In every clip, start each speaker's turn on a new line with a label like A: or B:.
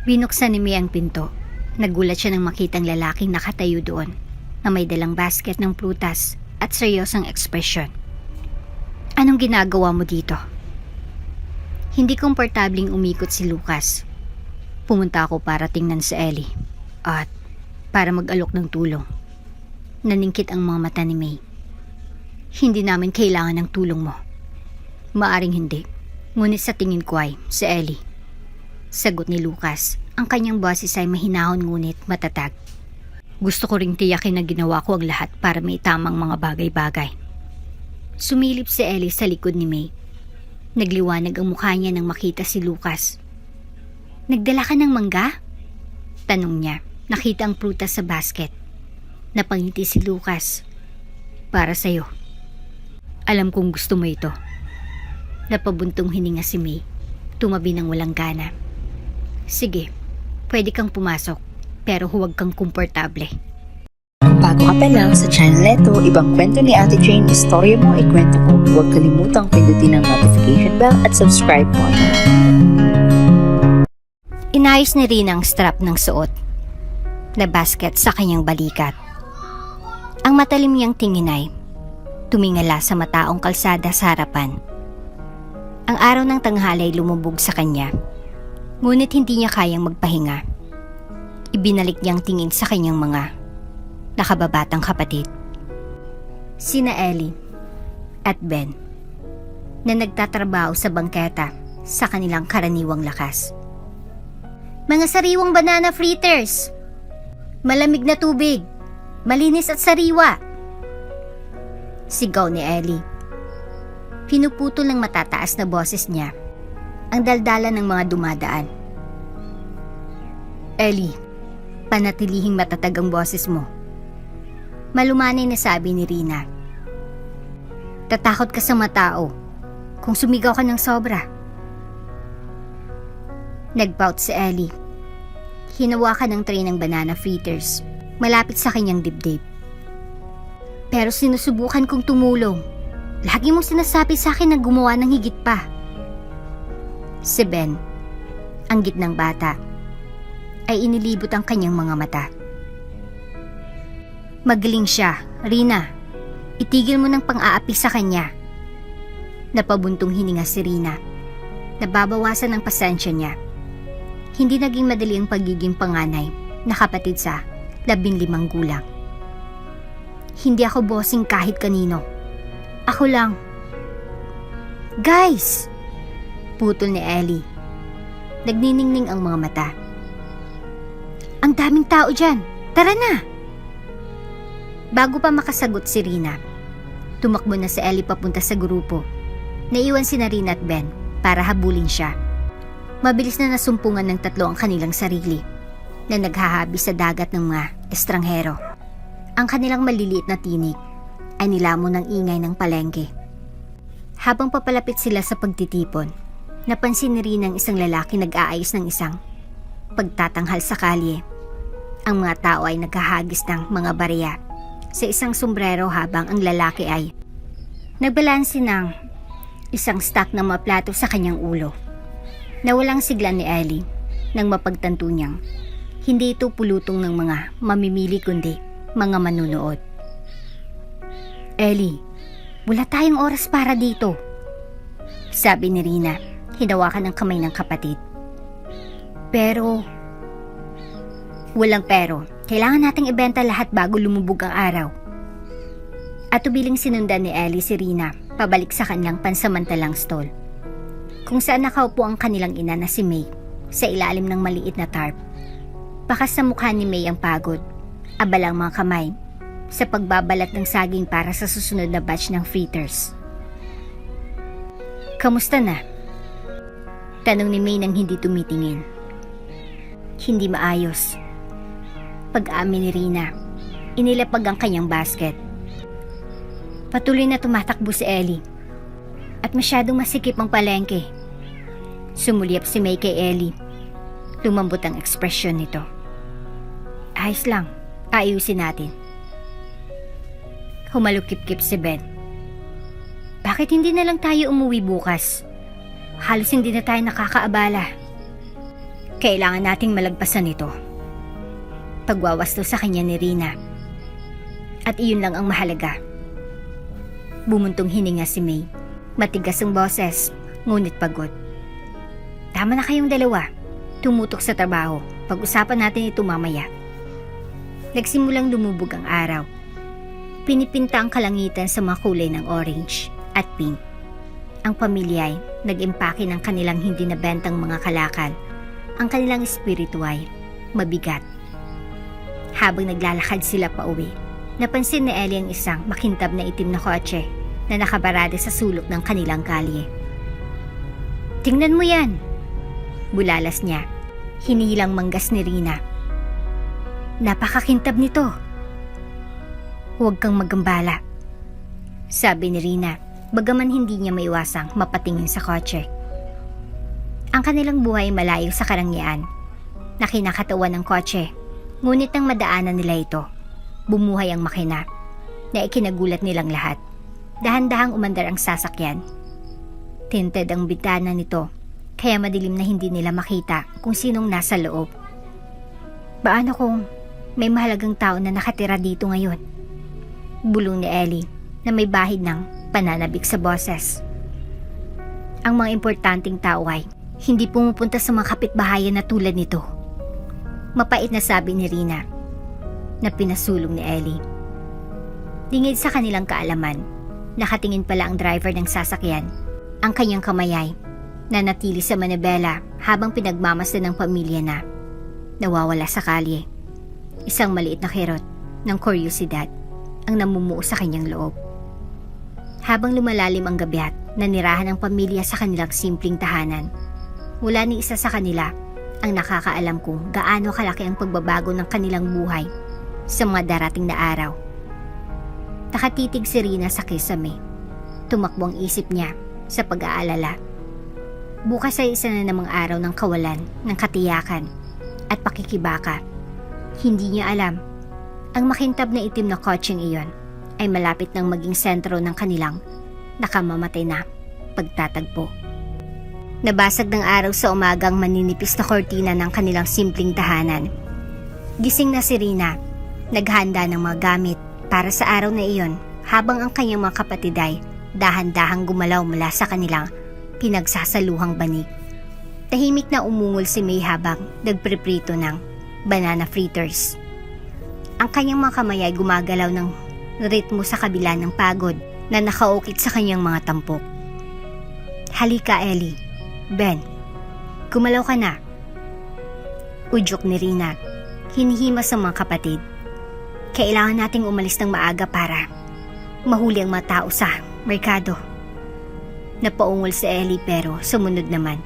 A: Binuksan ni May ang pinto. Nagulat siya nang makitang lalaking nakatayo doon na may dalang basket ng prutas at seryosang ekspresyon. Anong ginagawa mo dito? Hindi komportabling umikot si Lucas. Pumunta ako para tingnan si Ellie at para mag-alok ng tulong. Naningkit ang mga mata ni May. Hindi namin kailangan ng tulong mo. Maaring hindi, ngunit sa tingin ko ay si Ellie. Sagot ni Lucas. Ang kanyang boses ay mahinahon ngunit matatag. Gusto ko ring tiyakin na ginawa ko ang lahat para may tamang mga bagay-bagay. Sumilip si Ellie sa likod ni May. Nagliwanag ang mukha niya nang makita si Lucas. Nagdala ka ng mangga? Tanong niya. Nakita ang prutas sa basket. Napangiti si Lucas. Para sa'yo. Alam kong gusto mo ito. Napabuntong hininga si May. Tumabi ng walang gana. Sige, pwede kang pumasok, pero huwag kang komportable.
B: Kung bago ka pa lang sa channel neto, ibang kwento ni Ate Jane, istorya mo, ikwento ko. Huwag kalimutang pindutin ang notification bell at subscribe po.
A: Inayos ni Rina ang strap ng suot na basket sa kanyang balikat. Ang matalim niyang tingin ay tumingala sa mataong kalsada sa harapan. Ang araw ng tanghalay lumubog sa kanya, ngunit hindi niya kayang magpahinga. Ibinalik niyang tingin sa kanyang mga nakababatang kapatid. Sina Ellie at Ben na nagtatrabaho sa bangketa sa kanilang karaniwang lakas. Mga sariwang banana fritters! Malamig na tubig! Malinis at sariwa! Sigaw ni Ellie. Pinuputol ng matataas na boses niya ang daldalan ng mga dumadaan. Ellie, panatilihing matatag ang boses mo. Malumanay na sabi ni Rina. Tatakot ka sa matao kung sumigaw ka ng sobra. Nagpout si Ellie. Hinawakan ng tray ng banana fritters malapit sa kanyang dibdib. Pero sinusubukan kong tumulong. Lagi mong sinasabi sa akin na gumawa ng higit pa. Si Ben, ang gitnang bata, ay inilibot ang kanyang mga mata. Magaling siya, Rina. Itigil mo ng pang-aapi sa kanya. Napabuntong hininga si Rina. Nababawasan ang pasensya niya. Hindi naging madali ang pagiging panganay na kapatid sa 15 gulang. Hindi ako bossing kahit kanino. Ako lang. Guys! Putol ni Ellie. Nagniningning ang mga mata. Ang daming tao dyan. Tara na! Bago pa makasagot si Rina, tumakbo na si Ellie papunta sa grupo. Naiwan si Rina at Ben para habulin siya. Mabilis na nasumpungan ng tatlo ang kanilang sarili na naghahabi sa dagat ng mga estranghero. Ang kanilang maliliit na tinig ay nilamon ng ingay ng palengke. Habang papalapit sila sa pagtitipon, napansin ni Rina ang isang lalaki nag-aayos ng isang pagtatanghal sa kalye. Ang mga tao ay naghahagis ng mga barya sa isang sombrero habang ang lalaki ay nagbalanse ng isang stack ng mga plato sa kanyang ulo. Nawalang sigla ni Ellie nang mapagtanto niyang hindi ito pulutong ng mga mamimili kundi mga manunood. Ellie, wala tayong oras para dito, sabi ni Rina, hinawakan ang kamay ng kapatid. Pero, walang pero, kailangan nating ibenta lahat bago lumubog ang araw. At tubiling sinundan ni Ellie si Rina pabalik sa kanilang pansamantalang stall, kung saan nakaupo ang kanilang ina na si May sa ilalim ng maliit na tarp. Bakas sa mukha ni May ang pagod, abalang mga kamay sa pagbabalat ng saging para sa susunod na batch ng fritters. Kamusta na? Tanong ni May nang hindi tumitingin. Hindi maayos. Pag-amin ni Rina, inilapag ang kanyang basket. Patuloy na tumatakbo si Ellie at masyadong masikip ang palengke. Sumulyap si May kay Ellie. Lumambot ang ekspresyon nito. Ayos lang, ayusin natin. Humalukip-kip si Ben. Bakit hindi na lang tayo umuwi bukas? Halos hindi na tayo nakakaabala. Kailangan nating malagpasan ito. Pagwawasto sa kanya ni Rina. At iyon lang ang mahalaga. Bumuntong hininga si May. Matigas ang boses, ngunit pagod. Tama na kayong dalawa. Tumutok sa trabaho. Pag-usapan natin ito mamaya. Nagsimulang lumubog ang araw. Pinipinta ang kalangitan sa mga kulay ng orange at pink. Ang pamilya ay nag-impake ng kanilang hindi nabentang mga kalakal. Ang kanilang espiritu ay mabigat. Habang naglalakad sila pa uwi, napansin ni Ellie ang isang makintab na itim na kotse na nakabarada sa sulok ng kanilang kalye. "Tingnan mo yan!" Bulalas niya. Hinihilang manggas ni Rina. "Napakakintab nito." "Huwag kang magambala," sabi ni Rina, bagaman hindi niya maiwasang mapatingin sa kotse. Ang kanilang buhay malayo sa karangyaan. Nakinakatawan ng kotse, ngunit nang madaanan nila ito, bumuhay ang makina na ikinagulat nilang lahat. Dahan-dahang umandar ang sasakyan. Tinted ang bintana nito, kaya madilim na hindi nila makita kung sinong nasa loob. Paano kung may mahalagang tao na nakatira dito ngayon? Bulong ni Ellie na may bahid ng pananabik sa boses. Ang mga importanteng tao ay hindi pumupunta sa mga kapitbahayan na tulad nito. Mapait na sabi ni Rina na pinasulong ni Ellie. Lingid sa kanilang kaalaman, nakatingin pala ang driver ng sasakyan. Ang kanyang kamay ay nanatili sa manibela habang pinagmamasdan ng pamilya na nawawala sa kalye. Isang maliit na kirot ng kuryosidad ang namumuo sa kanyang loob. Habang lumalalim ang gabi at nanirahan ang pamilya sa kanilang simpleng tahanan, wala ni isa sa kanila ang nakakaalam kung gaano kalaki ang pagbabago ng kanilang buhay sa mga darating na araw. Nakatitig si Rina sa kisame. Tumakbo ang isip niya sa pag-aalala. Bukas ay isa na namang araw ng kawalan ng katiyakan at pakikibaka. Hindi niya alam, ang makintab na itim na kotseng iyon ay malapit nang maging sentro ng kanilang nakamamatay na pagtatagpo. Nabasag ng araw sa umagang maninipis na kortina ng kanilang simpleng tahanan. Gising na si Rina, naghanda ng mga gamit para sa araw na iyon habang ang kanyang mga kapatid ay dahan-dahang gumalaw mula sa kanilang pinagsasaluhang banig. Tahimik na umungol si May habang nagpreprito ng banana fritters. Ang kanyang mga kamay ay gumagalaw ng ritmo sa kabila ng pagod na nakaukit sa kanyang mga tampok. "Halika, Ellie. Ben, gumalaw ka na." Udyok ni Rina, hinihimas ang mga kapatid. "Kailangan nating umalis ng maaga para mahuli ang mga tao sa merkado." Napaungol si Ellie pero sumunod naman.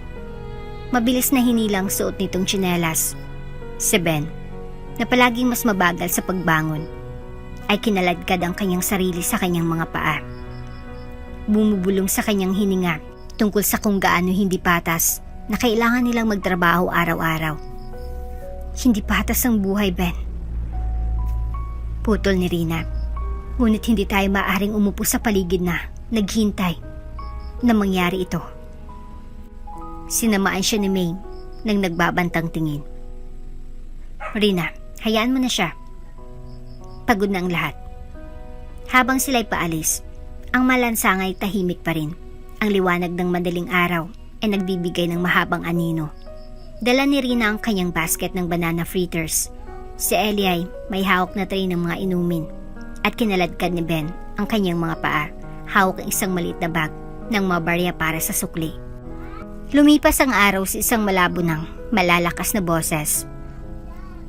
A: Mabilis na hinilang suot nitong tsinelas. Si Ben, na palaging mas mabagal sa pagbangon, ay kinaladkad ang kanyang sarili sa kanyang mga paa. Bumubulong sa kanyang hininga tungkol sa kung gaano hindi patas na kailangan nilang magtrabaho araw-araw. "Hindi patas ang buhay, Ben." Putol ni Rina. Ngunit hindi tayo maaaring umupo sa paligid na naghintay na mangyari ito. Sinamaan siya ni May nang nagbabantang tingin. "Rina, hayaan mo na siya. Pagod na ang lahat." Habang sila'y paalis, ang malansang ay tahimik pa rin. Ang liwanag ng madaling araw ay nagbibigay ng mahabang anino. Dala ni Rina ang kanyang basket ng banana fritters. Si Ellie ay may hawak na tray ng mga inumin at kinaladkad ni Ben ang kanyang mga paa, hawak ang isang maliit na bag ng mga barya para sa sukli. Lumipas ang araw sa isang malabo ng malalakas na boses.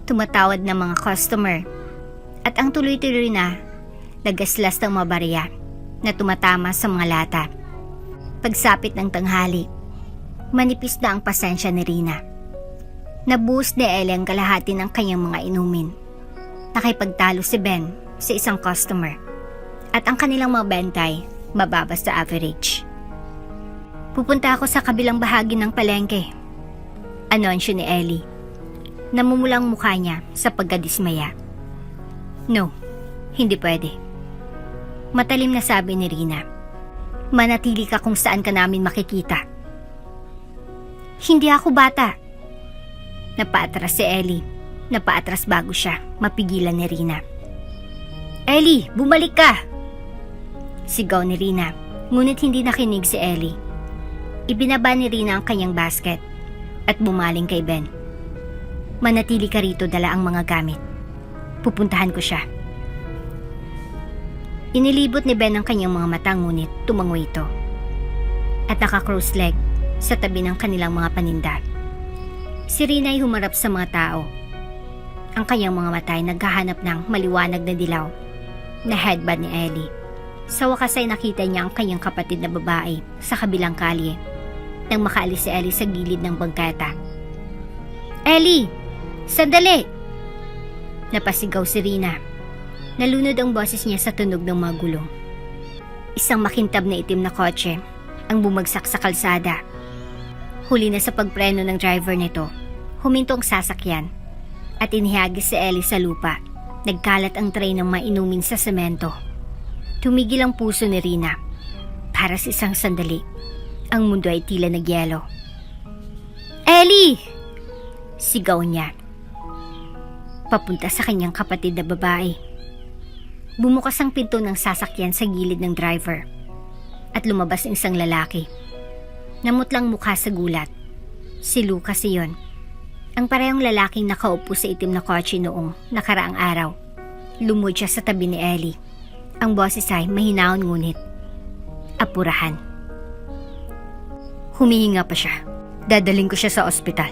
A: Tumatawad ng mga customer at ang tuloy-tuloy na nagaslas ng mga barya na tumatama sa mga lata. Pagsapit ng tanghali, manipis na ang pasensya ni Rina. Nabuhos ni Ellie ang kalahati ng kanyang mga inumin. Nakipagtalo si Ben sa isang customer at ang kanilang mga bentay mababa sa average. "Pupunta ako sa kabilang bahagi ng palengke," anunsyo ni Ellie. Namumulang mukha niya sa pagkadismaya. "No, hindi pwede." Matalim na sabi ni Rina. "Manatili ka kung saan ka namin makikita." "Hindi ako bata." Napaatras si Ellie. Napaatras bago siya mapigilan ni Rina. Ellie, bumalik ka! Sigaw ni Rina, ngunit hindi nakinig si Ellie. Ibinaba ni Rina ang kanyang basket at bumaling kay Ben. Manatili ka rito, dala ang mga gamit. Pupuntahan ko siya. Inilibot ni Ben ang kanyang mga mata ngunit tumango ito. At naka-cross leg sa tabi ng kanilang mga paninda. Si Rina ay humarap sa mga tao. Ang kanyang mga mata ay naghahanap ng maliwanag na dilaw na headband ni Ellie. Sa wakas ay nakita niya ang kanyang kapatid na babae sa kabilang kalye nang makaalis si Ellie sa gilid ng bangketa. Ellie! Sandali! Napasigaw si Rina. Nalunod ang boses niya sa tunog ng mga gulong. Isang makintab na itim na kotse ang bumagsak sa kalsada. Huli na sa pagpreno ng driver nito, huminto ang sasakyan at inihagis si Ellie sa lupa. Nagkalat ang tray ng mainumin sa semento. Tumigil ang puso ni Rina. Para sa isang sandali, ang mundo ay tila nagyelo. Ellie! Sigaw niya. Papunta sa kanyang kapatid na babae. Bumukas ang pinto ng sasakyan sa gilid ng driver at lumabas ang isang lalaki. Namutlang mukha sa gulat. Si Lucas iyon. Ang parehong lalaking nakaupo sa itim na kotse noong nakaraang araw. Lumod siya sa tabi ni Ellie. Ang boses ay mahinahon ngunit apurahan. Humihinga pa siya. Dadaling ko siya sa ospital.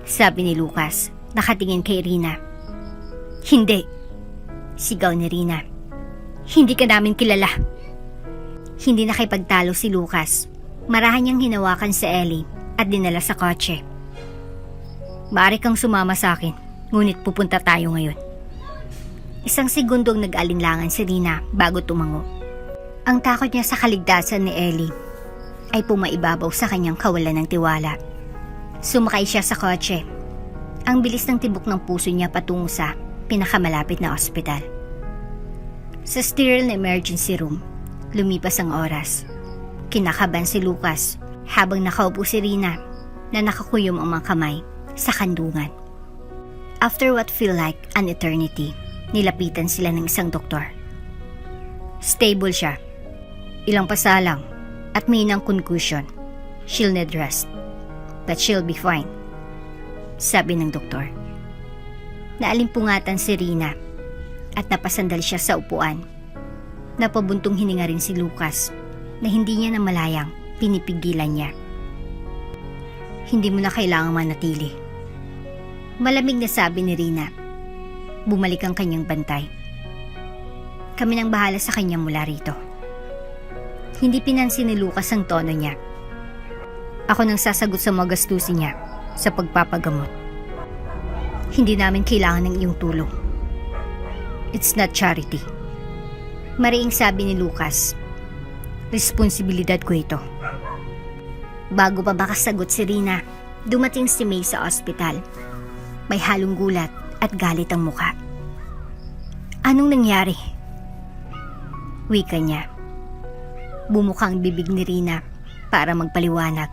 A: Sabi ni Lucas, nakatingin kay Rina. Hindi. Sigaw ni Rina. Hindi ka namin kilala. Hindi nakipagtalo si Lucas. Marahan niyang hinawakan si Ellie at dinala sa kotse. Maaari kang sumama sa akin, ngunit pupunta tayo ngayon. Isang segundong nag-alinlangan si Rina bago tumango. Ang takot niya sa kaligtasan ni Ellie ay pumaibabaw sa kanyang kawalan ng tiwala. Sumakay siya sa kotse. Ang bilis ng tibok ng puso niya patungo sa pinakamalapit na ospital. Sa sterile na emergency room, lumipas ang oras. Kinakabahan si Lucas habang nakaupo si Rina na nakakuyom ang mga kamay sa kandungan. After what feel like an eternity, nilapitan sila ng isang doktor. Stable siya. Ilang pasalang at may inang concussion. She'll need rest. But she'll be fine. Sabi ng doktor. Naalimpungatan si Rina at napasandal siya sa upuan. Napabuntong hininga rin si Lucas na hindi niya namalayang pinipigilan niya. Hindi mo na kailangang manatili. Malamig na sabi ni Rina. Bumalik ang kanyang bantay. Kami nang bahala sa kanya mula rito. Hindi pinansin ni Lucas ang tono niya. Ako nang sasagot sa mga gastusin niya sa pagpapagamot. Hindi namin kailangan ng iyong tulong. It's not charity. Mariing sabi ni Lucas. Responsibilidad ko ito. Bago pa makasagot si Rina, dumating si May sa ospital. May halong gulat at galit ang muka. Anong nangyari? Wika niya. Bumuka ang bibig ni Rina para magpaliwanag.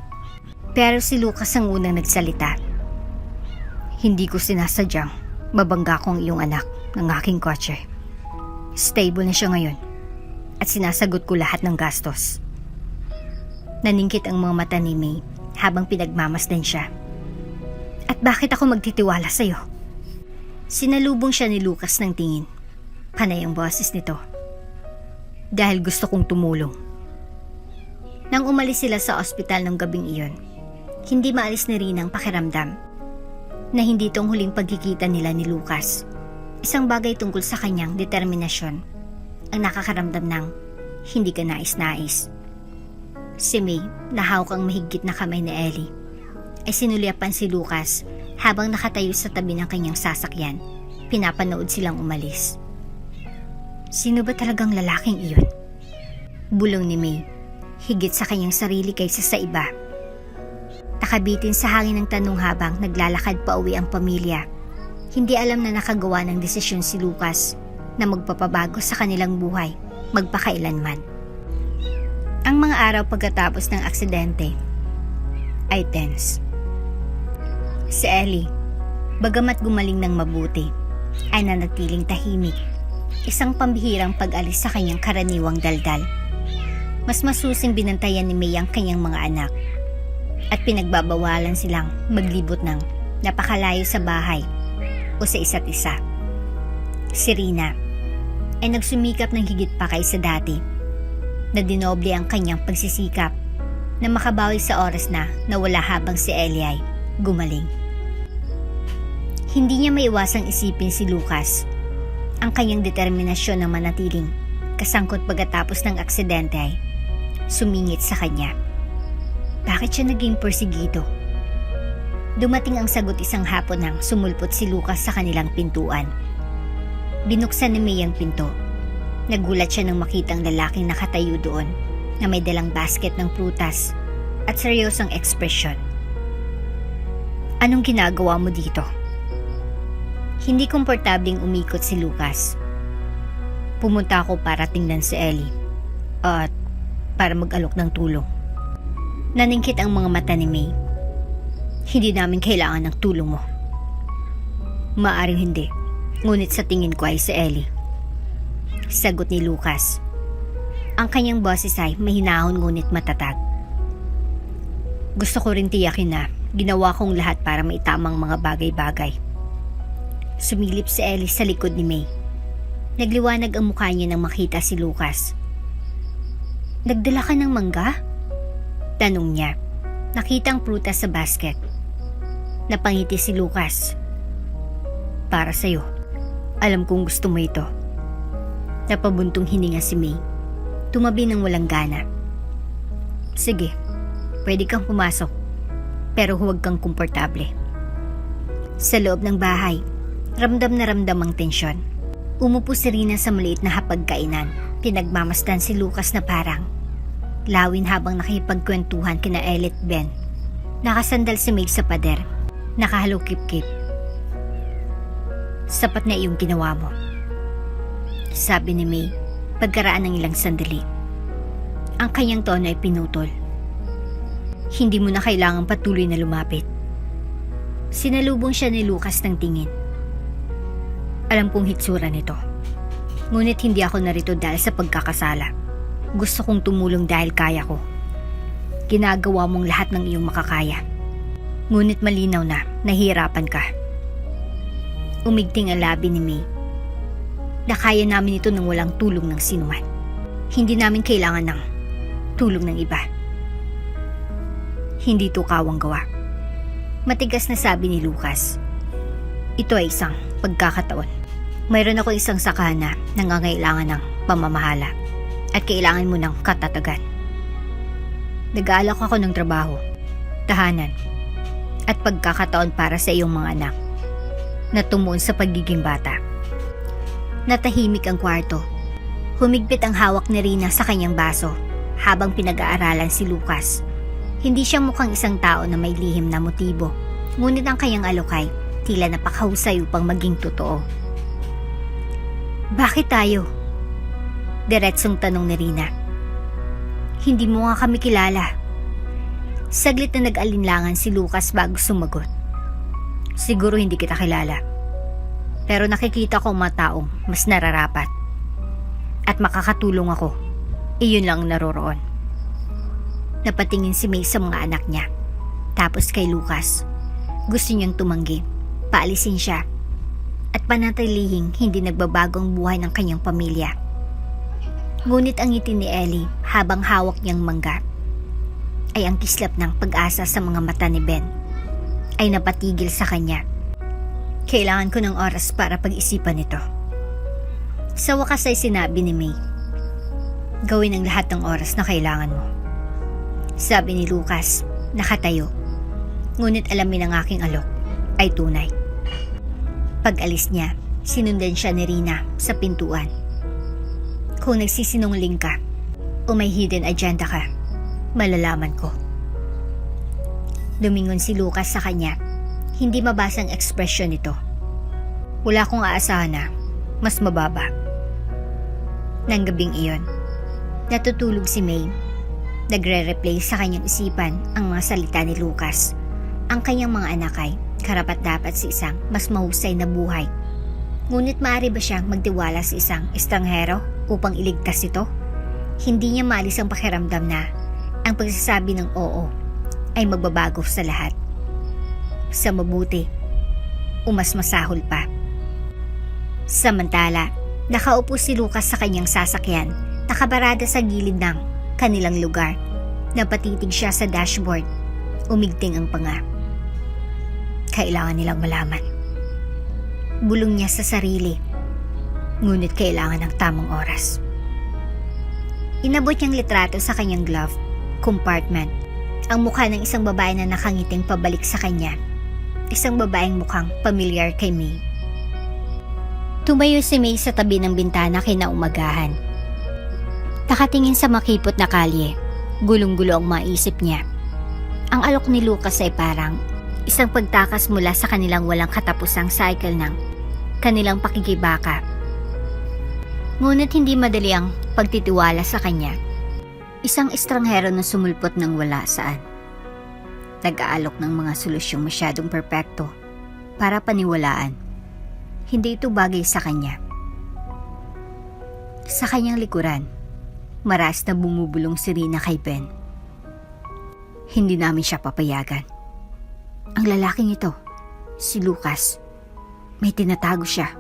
A: Pero si Lucas ang unang nagsalita. Hindi ko sinasadyang mabangga kong iyong anak ng aking kotse. Stable na siya ngayon at sinasagot ko lahat ng gastos. Naningkit ang mga mata ni May habang pinagmamasdan siya. At bakit ako magtitiwala sa'yo? Sinalubong siya ni Lucas ng tingin. Panay ang boses nito. Dahil gusto kong tumulong. Nang umalis sila sa ospital ng gabing iyon, hindi maalis ni Rina ang pakiramdam na hindi itong huling pagkikita nila ni Lucas. Isang bagay tungkol sa kanyang determinasyon ang nakakaramdam ng hindi ka nais-nais. Si May, nahawak ang mahigit na kamay ni Ellie, ay sinulyapan si Lucas habang nakatayo sa tabi ng kanyang sasakyan. Pinapanood silang umalis. Sino ba talagang lalaking iyon? Bulong ni May, higit sa kanyang sarili kaysa sa iba. Nakabitin sa hangin ng tanong habang naglalakad pa uwi ang pamilya. Hindi alam na nakagawa ng desisyon si Lucas na magpapabago sa kanilang buhay magpakailanman. Ang mga araw pagkatapos ng aksidente ay tense. Si Ellie, bagamat gumaling ng mabuti, ay nanatiling tahimik. Isang pambihirang pag-alis sa kanyang karaniwang daldal. Mas masusing binantayan ni May ang kanyang mga anak at pinagbabawalan silang maglibot ng napakalayo sa bahay o sa isa't isa. Si Rina ay nagsumikap ng higit pa kaysa dati na dinoble ang kanyang pagsisikap na makabawi sa oras na nawala habang si Ellie ay gumaling. Hindi niya maiwasang isipin si Lucas. Ang kanyang determinasyon na manatiling kasangkot pagkatapos ng aksidente ay sumingit sa kanya. Bakit siya naging porsigido? Dumating ang sagot isang hapon nang sumulpot si Lucas sa kanilang pintuan. Binuksan ni May ang pinto. Nagulat siya nang makitang lalaking nakatayo doon na may dalang basket ng prutas at seryosong ekspresyon. Anong ginagawa mo dito? Hindi komportabling umikot si Lucas. Pumunta ako para tingnan si Ellie at para mag-alok ng tulong. Naningkit ang mga mata ni May. Hindi namin kailangan ng tulong mo. Maaring hindi, ngunit sa tingin ko ay si Ellie. Sagot ni Lucas. Ang kanyang boses ay mahinahon ngunit matatag. Gusto ko rin tiyakin na ginawa kong lahat para maitamang mga bagay-bagay. Sumilip si Ellie sa likod ni May. Nagliwanag ang mukha niya nang makita si Lucas. Nagdala ka ng mangga? Tanong niya. Nakita ang prutas sa basket. Napangiti si Lucas. Para sa'yo. Alam kong gusto mo ito. Napabuntong hininga si May. Tumabi ng walang gana. Sige, pwede kang pumasok. Pero huwag kang komportable. Sa loob ng bahay, ramdam na ramdam ang tensyon. Umupo si Rina sa maliit na hapagkainan. Pinagmamasdan si Lucas na parang lawin habang nakipagkwentuhan kina Ellie at Ben. Nakasandal si May sa pader. Nakahalukip-kip. Sapat na iyong ginawa mo, sabi ni May pagkaraan ng ilang sandali. Ang kanyang tono ay pinutol. Hindi mo na kailangang patuloy na lumapit. Sinalubong siya ni Lucas ng tingin. Alam kong hitsura nito. Ngunit hindi ako narito dahil sa pagkakasala. Gusto kong tumulong dahil kaya ko. Ginagawa mong lahat ng iyong makakaya. Ngunit malinaw na nahihirapan ka. Umigting ang labi ni May. Nakaya namin ito nang walang tulong ng sinuman. Hindi namin kailangan ng tulong ng iba. Hindi ito kawang gawa. Matigas na sabi ni Lucas. Ito ay isang pagkakataon. Mayroon ako isang sakahan na nangangailangan ng pamamahala at kailangan mo ng katatagan. Nag-aalok ako ng trabaho, tahanan, at pagkakataon para sa iyong mga anak na tumuon sa pagiging bata. Natahimik ang kwarto. Humigpit ang hawak ni Rina sa kanyang baso habang pinag-aaralan si Lucas. Hindi siya mukhang isang tao na may lihim na motibo, ngunit ang kanyang alokay tila napakahusay upang maging totoo. Bakit tayo? Diretsong tanong ni Rina. Hindi mo nga kami kilala. Saglit na nag-alinlangan si Lucas bago sumagot. Siguro hindi kita kilala. Pero nakikita ko mga taong mas nararapat. At makakatulong ako. Iyon lang ang naroroon. Napatingin si May sa mga anak niya. Tapos kay Lucas. Gusto niyang tumanggi. Paalisin siya. At panatilihing hindi nagbabago ang buhay ng kanyang pamilya. Ngunit ang ngiti ni Ellie habang hawak niyang mangga ay ang kislap ng pag-asa sa mga mata ni Ben ay napatigil sa kanya. Kailangan ko ng oras para pag-isipan ito. Sa wakas ay sinabi ni May, gawin ang lahat ng oras na kailangan mo. Sabi ni Lucas, nakatayo. Ngunit alamin ng aking alok ay tunay. Pag-alis niya, sinundan siya ni Rina sa pintuan. Kung nagsisinungaling ka o may hidden agenda ka, malalaman ko. Lumingon si Lucas sa kanya. Hindi mabasang ekspresyon nito. Wala kong aasahan na mas mababa. Nang gabing iyon, natutulog si May. Nagre-replay sa kanyang isipan ang mga salita ni Lucas. Ang kanyang mga anak ay karapat-dapat sa isang mas mahusay na buhay. Ngunit maaari ba siyang magtiwala sa isang estranghero upang iligtas ito? Hindi niya maalis ang pakiramdam na ang pagsasabi ng oo ay magbabago sa lahat. Sa mabuti, umas masahol pa. Samantala, nakaupo si Lucas sa kanyang sasakyan, nakabarada sa gilid ng kanilang lugar. Napatitig siya sa dashboard, umigting ang panga. Kailangan nilang malaman. Bulong niya sa sarili, ngunit kailangan ng tamang oras. Inabot niyang litrato sa kanyang glove compartment, ang mukha ng isang babae na nakangiting pabalik sa kanya. Isang babaeng mukhang pamilyar kay May. Tumayo si May sa tabi ng bintana kinaumagahan. Nakatingin sa makipot na kalye, gulong-gulo ang maisip niya. Ang alok ni Lucas ay parang isang pagtakas mula sa kanilang walang katapusang cycle ng kanilang pakikibaka. Ngunit hindi madali ang pagtitiwala sa kanya. Isang estranghero na sumulpot ng wala saan. Nag-aalok ng mga solusyong masyadong perpekto para paniwalaan. Hindi ito bagay sa kanya. Sa kanyang likuran, maras na bumubulong si Rina kay Ben. Hindi namin siya papayagan. Ang lalaking ito, si Lucas, may tinatago siya.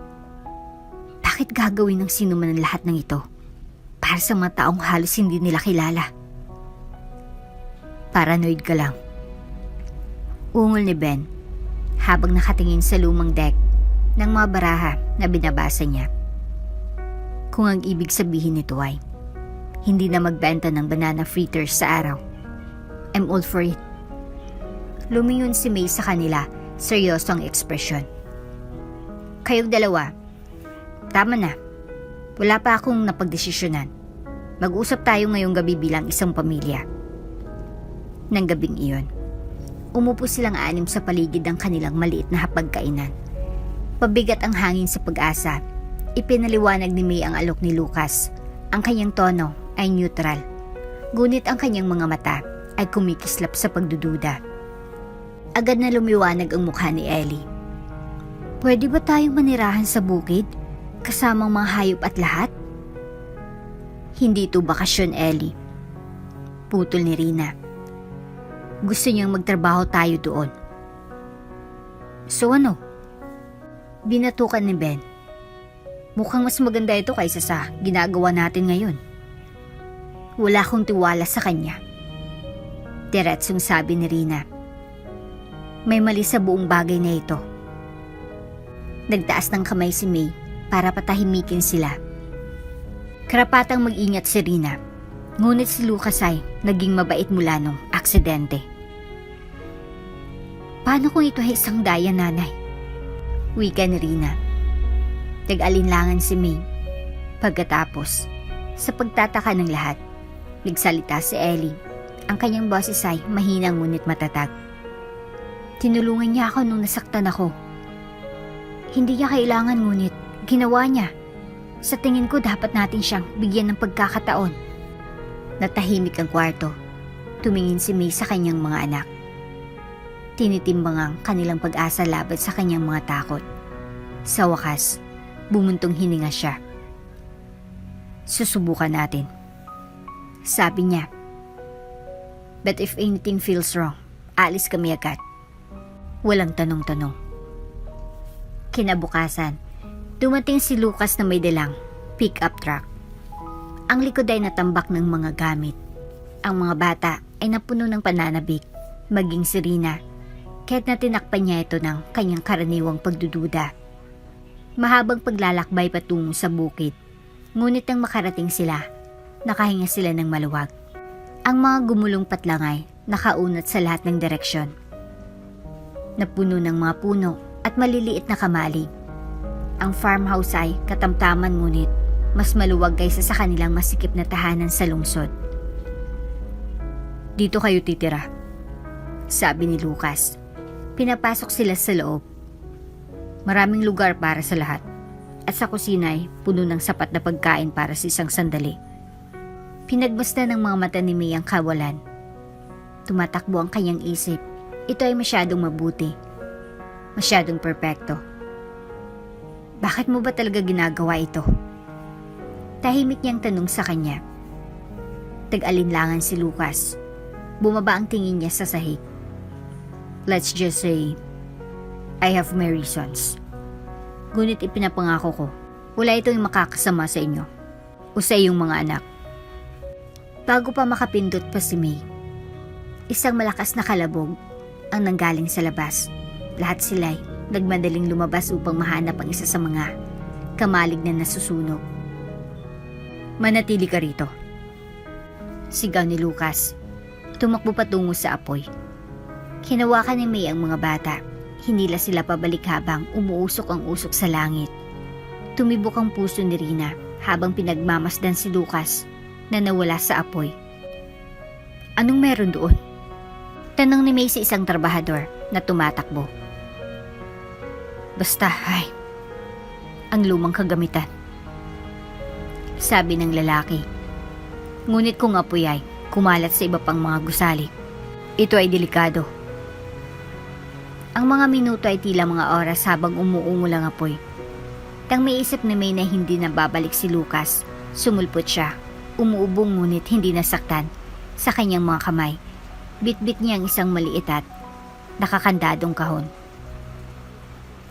A: Bakit gagawin ng sino man ang lahat ng ito para sa mga taong halos hindi nila kilala? Paranoid ka lang. Ungol ni Ben habang nakatingin sa lumang deck ng mga baraha na binabasa niya. Kung ang ibig sabihin nito ay hindi na magbenta ng banana fritters sa araw, I'm all for it. Lumingon si May sa kanila, seryoso ang ekspresyon. Kayong dalawa, tama na. Wala pa akong napagdesisyonan. Mag-usap tayo ngayong gabi bilang isang pamilya. Nang gabing iyon, umupo silang anim sa paligid ng kanilang maliit na hapagkainan. Pabigat ang hangin sa pag-asa. Ipinaliwanag ni May ang alok ni Lucas. Ang kanyang tono ay neutral. Ngunit ang kanyang mga mata ay kumikislap sa pagdududa. Agad na lumiwanag ang mukha ni Ellie. Pwede ba tayong manirahan sa bukid? Kasamang mga hayop at lahat? Hindi ito bakasyon, Ellie. Putol ni Rina. Gusto niyang magtrabaho tayo doon. So ano? Binatukan ni Ben. Mukhang mas maganda ito kaysa sa ginagawa natin ngayon. Wala akong tiwala sa kanya. Diretsong sabi ni Rina. May mali sa buong bagay na ito. Nagtaas ng kamay si May para patahimikin sila. Karapatang mag-ingat si Rina. Ngunit si Lucas ay naging mabait mula nung aksidente. Paano kung ito ay isang daya, nanay? Wika ni Rina. Nag-alinlangan si May. Pagkatapos, sa pagtataka ng lahat, nagsalita si Ellie. Ang kanyang boses ay mahina ngunit matatag. Tinulungan niya ako nung nasaktan ako. Hindi niya kailangan ngunit ginawa niya. Sa tingin ko dapat natin siyang bigyan ng pagkakataon. Natahimik ang kwarto. Tumingin si May sa kanyang mga anak. Tinitimbang ang kanilang pag-asa laban sa kanyang mga takot. Sa wakas, bumuntong hininga siya. Susubukan natin. Sabi niya. But if anything feels wrong, alis kami agad. Walang tanong-tanong. Kinabukasan, dumating si Lucas na may dalang pick-up truck. Ang likod ay natambak ng mga gamit. Ang mga bata ay napuno ng pananabik, maging si Rina, kahit na tinakpan niya ito ng kanyang karaniwang pagdududa. Mahabang paglalakbay patungo sa bukid, ngunit nang makarating sila, nakahinga sila ng maluwag. Ang mga gumulong patlangay nakaunat sa lahat ng direksyon. Napuno ng mga puno at maliliit na kamalig. Ang farmhouse ay katamtaman ngunit mas maluwag kaysa sa kanilang masikip na tahanan sa lungsod. Dito kayo titira, sabi ni Lucas. Pinapasok sila sa loob. Maraming lugar para sa lahat at sa kusina ay puno ng sapat na pagkain para sa isang sandali. Pinagmasdan ng mga mata ni May ang kawalan. Tumatakbo ang kanyang isip. Ito ay masyadong mabuti. Masyadong perpekto. Bakit mo ba talaga ginagawa ito? Tahimik niyang tanong sa kanya. Tag-alinlangan si Lucas. Bumaba ang tingin niya sa sahig. Let's just say, I have my reasons. Ngunit ipinapangako ko, wala itong makakasama sa inyo o sa iyong mga anak. Bago pa makapindot pa si May, isang malakas na kalabog ang nanggaling sa labas. Lahat sila'y nagmadaling lumabas upang mahanap ang isa sa mga kamalig na nasusunog. Manatili ka rito. Sigaw ni Lucas. Tumakbo patungo sa apoy. Hinawakan ni May ang mga bata. Hinila sila pabalik habang umuusok ang usok sa langit. Tumibok ang puso ni Rina habang pinagmamasdan si Lucas na nawala sa apoy. Anong meron doon? Tanong ni May sa isang trabahador na tumatakbo. Basta, ang lumang kagamitan. Sabi ng lalaki. Ngunit kung apoy ay kumalat sa iba pang mga gusali, ito ay delikado. Ang mga minuto ay tila mga oras habang umuungol ang apoy. Tang may isip ni May na hindi na babalik si Lucas, sumulpot siya, umuubong ngunit hindi nasaktan sa kanyang mga kamay. Bitbit niya ang isang maliit at nakakandadong kahon.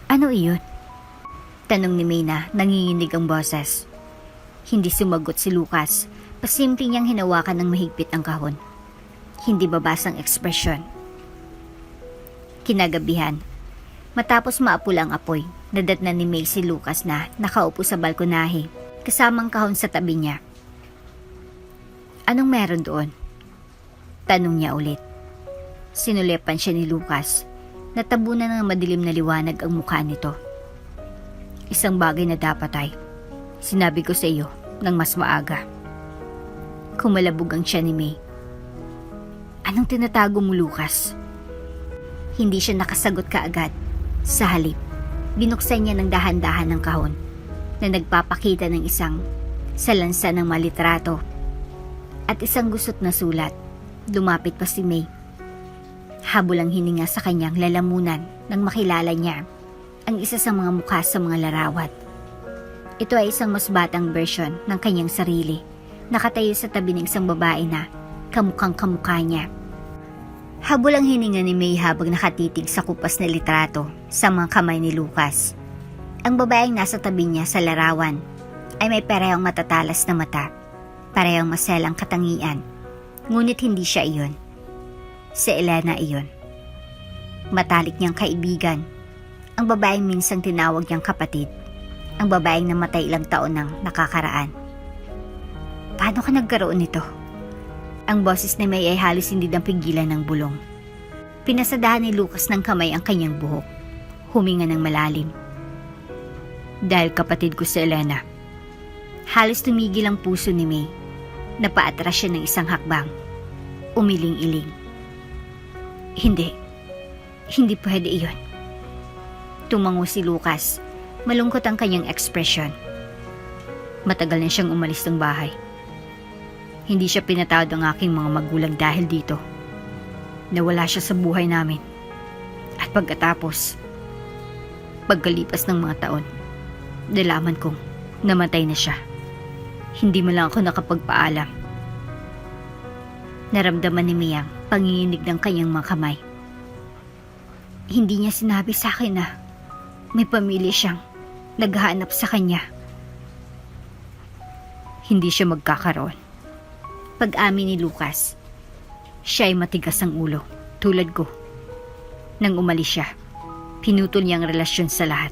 A: Ano iyon? Tanong ni May na nanginginig ang boses. Hindi sumagot si Lucas. Pasimple niyang hinawakan ng mahigpit ang kahon. Hindi babasang ekspresyon. Kinagabihan, matapos maapula ang apoy, nadatnan ni May si Lucas na nakaupo sa balkonahe, kasamang kahon sa tabi niya. Anong meron doon? Tanong niya ulit. Sinulepan siya ni Lucas. Natabunan ng madilim na liwanag ang mukha nito. Isang bagay na dapat ay sinabi ko sa iyo ng mas maaga. Kumalabog ang tiyan ni May. Anong tinatago mo, Lucas? Hindi siya nakasagot kaagad. Sa halip, binuksan niya ng dahan-dahan ng kahon na nagpapakita ng isang salansa ng malitrato at isang gusot na sulat. Lumapit pa si May. Habol ang hininga sa kanyang lalamunan nang makilala niya ang isa sa mga mukha sa mga larawat. Ito ay isang mas batang version ng kanyang sarili. Nakatayo sa tabi ng isang babae na kamukhang kamukha niya. Habol ang hininga ni May habang nakatitig sa kupas na litrato sa mga kamay ni Lucas. Ang babaeng nasa tabi niya sa larawan ay may parehong matatalas na mata, parehong maselang katangian, ngunit hindi siya iyon. Si Elena iyon. Matalik niyang kaibigan, ang babaeng minsang tinawag niyang kapatid, ang babaeng namatay ilang taon nang nakakaraan. Paano ka nagkaroon nito? Ang boses ni May ay halos hindi napigilan ng bulong. Pinasadahan ni Lucas ng kamay ang kanyang buhok. Huminga ng malalim. Dahil kapatid ko si Elena. Halos tumigil ang puso ni May. Napaatras siya ng isang hakbang. Umiling-iling. Hindi pwede iyon. Tumango si Lucas. Malungkot ang kanyang ekspresyon. Matagal na siyang umalis ng bahay. Hindi siya pinatawad ng aking mga magulang dahil dito. Nawala siya sa buhay namin. At pagkatapos, pagkalipas ng mga taon, nalaman kong namatay na siya. Hindi mo lang ako nakapagpaalam. Naramdaman ni Mia ang panginginig ng kanyang mga kamay. Hindi niya sinabi sa akin na may pamilya siyang naghahanap sa kanya. Hindi siya magkakaroon. Pag-amin ni Lucas, siya ay matigas ang ulo, tulad ko. Nang umalis siya, pinutol niya ang relasyon sa lahat.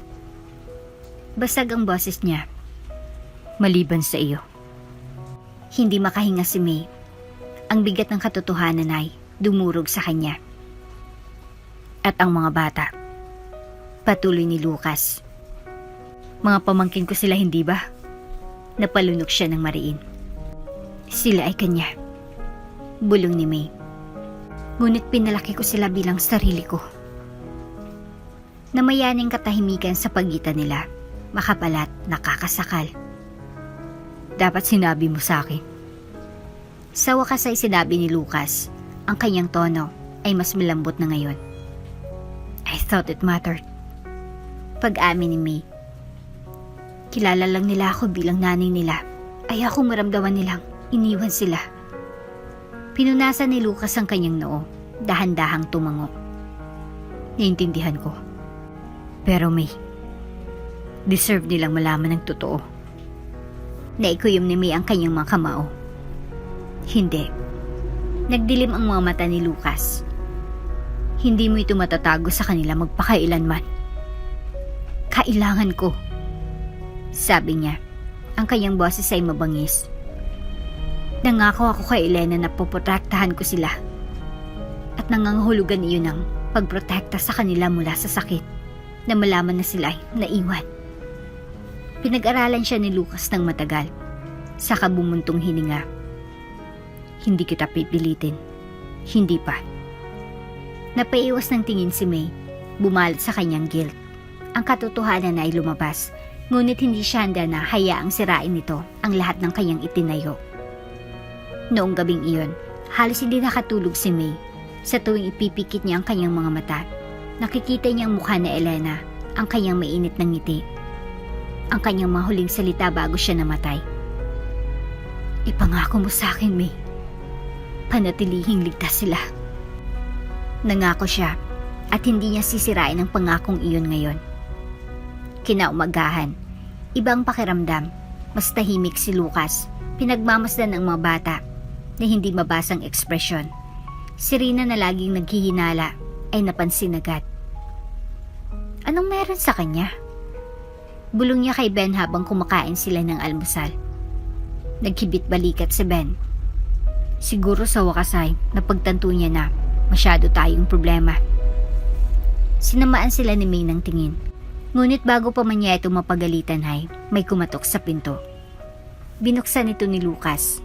A: Basag ang boses niya, maliban sa iyo. Hindi makahinga si May. Ang bigat ng katotohanan ay dumurog sa kanya. At ang mga bata, patuloy ni Lucas. Mga pamangkin ko sila, hindi ba? Napalunok siya ng mariin. Sila ay kanya. Bulong ni May. Ngunit pinalaki ko sila bilang sarili ko. Namayaning katahimikan sa pagitan nila, makapalat, nakakasakal. Dapat sinabi mo sa akin. Sa wakas ay sinabi ni Lucas, ang kanyang tono ay mas malambot na ngayon. thought it mattered. Pag-amin ni May. Kilala lang nila ako bilang nanay nila. Ayaw kong maramdaman nilang iniwan sila. Pinunasan ni Lucas ang kanyang noo, dahan-dahang tumango. Naiintindihan ko. Pero May, deserve nilang malaman ng totoo. Naikuyom ni May ang kanyang mga kamao. Hindi. Nagdilim ang mga mata ni Lucas. Hindi mo ito matatago sa kanila magpakailanman. Kailangan ko. Sabi niya, ang kanyang boses ay mabangis. Nangako ako kay Elena na poprotektahan ko sila. At nangangahulugan iyon ng pagprotekta sa kanila mula sa sakit na malaman na sila ay naiwan. Pinag-aralan siya ni Lucas ng matagal. Saka bumuntong hininga. Hindi kita pipilitin. Hindi pa. Napaiwas ng tingin si May. Bumalat sa kanyang guilt. Ang katotohanan na ay lumabas. Ngunit hindi siya handa na hayaang sirain nito ang lahat ng kanyang itinayo. Noong gabing iyon, halos hindi nakatulog si May. Sa tuwing ipipikit niya ang kanyang mga mata, nakikita niya ang mukha ni Elena, ang kanyang mainit na ngiti. Ang kanyang mahuling salita bago siya namatay. Ipangako mo sa akin, May. Panatilihing ligtas sila. Nangako siya at hindi niya sisirain ang pangakong iyon ngayon. Kinaumagahan, ibang pakiramdam, mas tahimik si Lucas, pinagmamasdan ng mga bata na hindi mabasang ekspresyon. Si Rina na laging naghihinala ay napansin agad. Anong meron sa kanya? Bulong niya kay Ben habang kumakain sila ng almusal. Naghibit balikat si Ben. Siguro sa wakas ay napagtanto niya na masyado tayong problema. Sinamaan sila ni May ng tingin. Ngunit bago pa man niya ito mapagalitan ay may kumatok sa pinto. Binuksan ito ni Lucas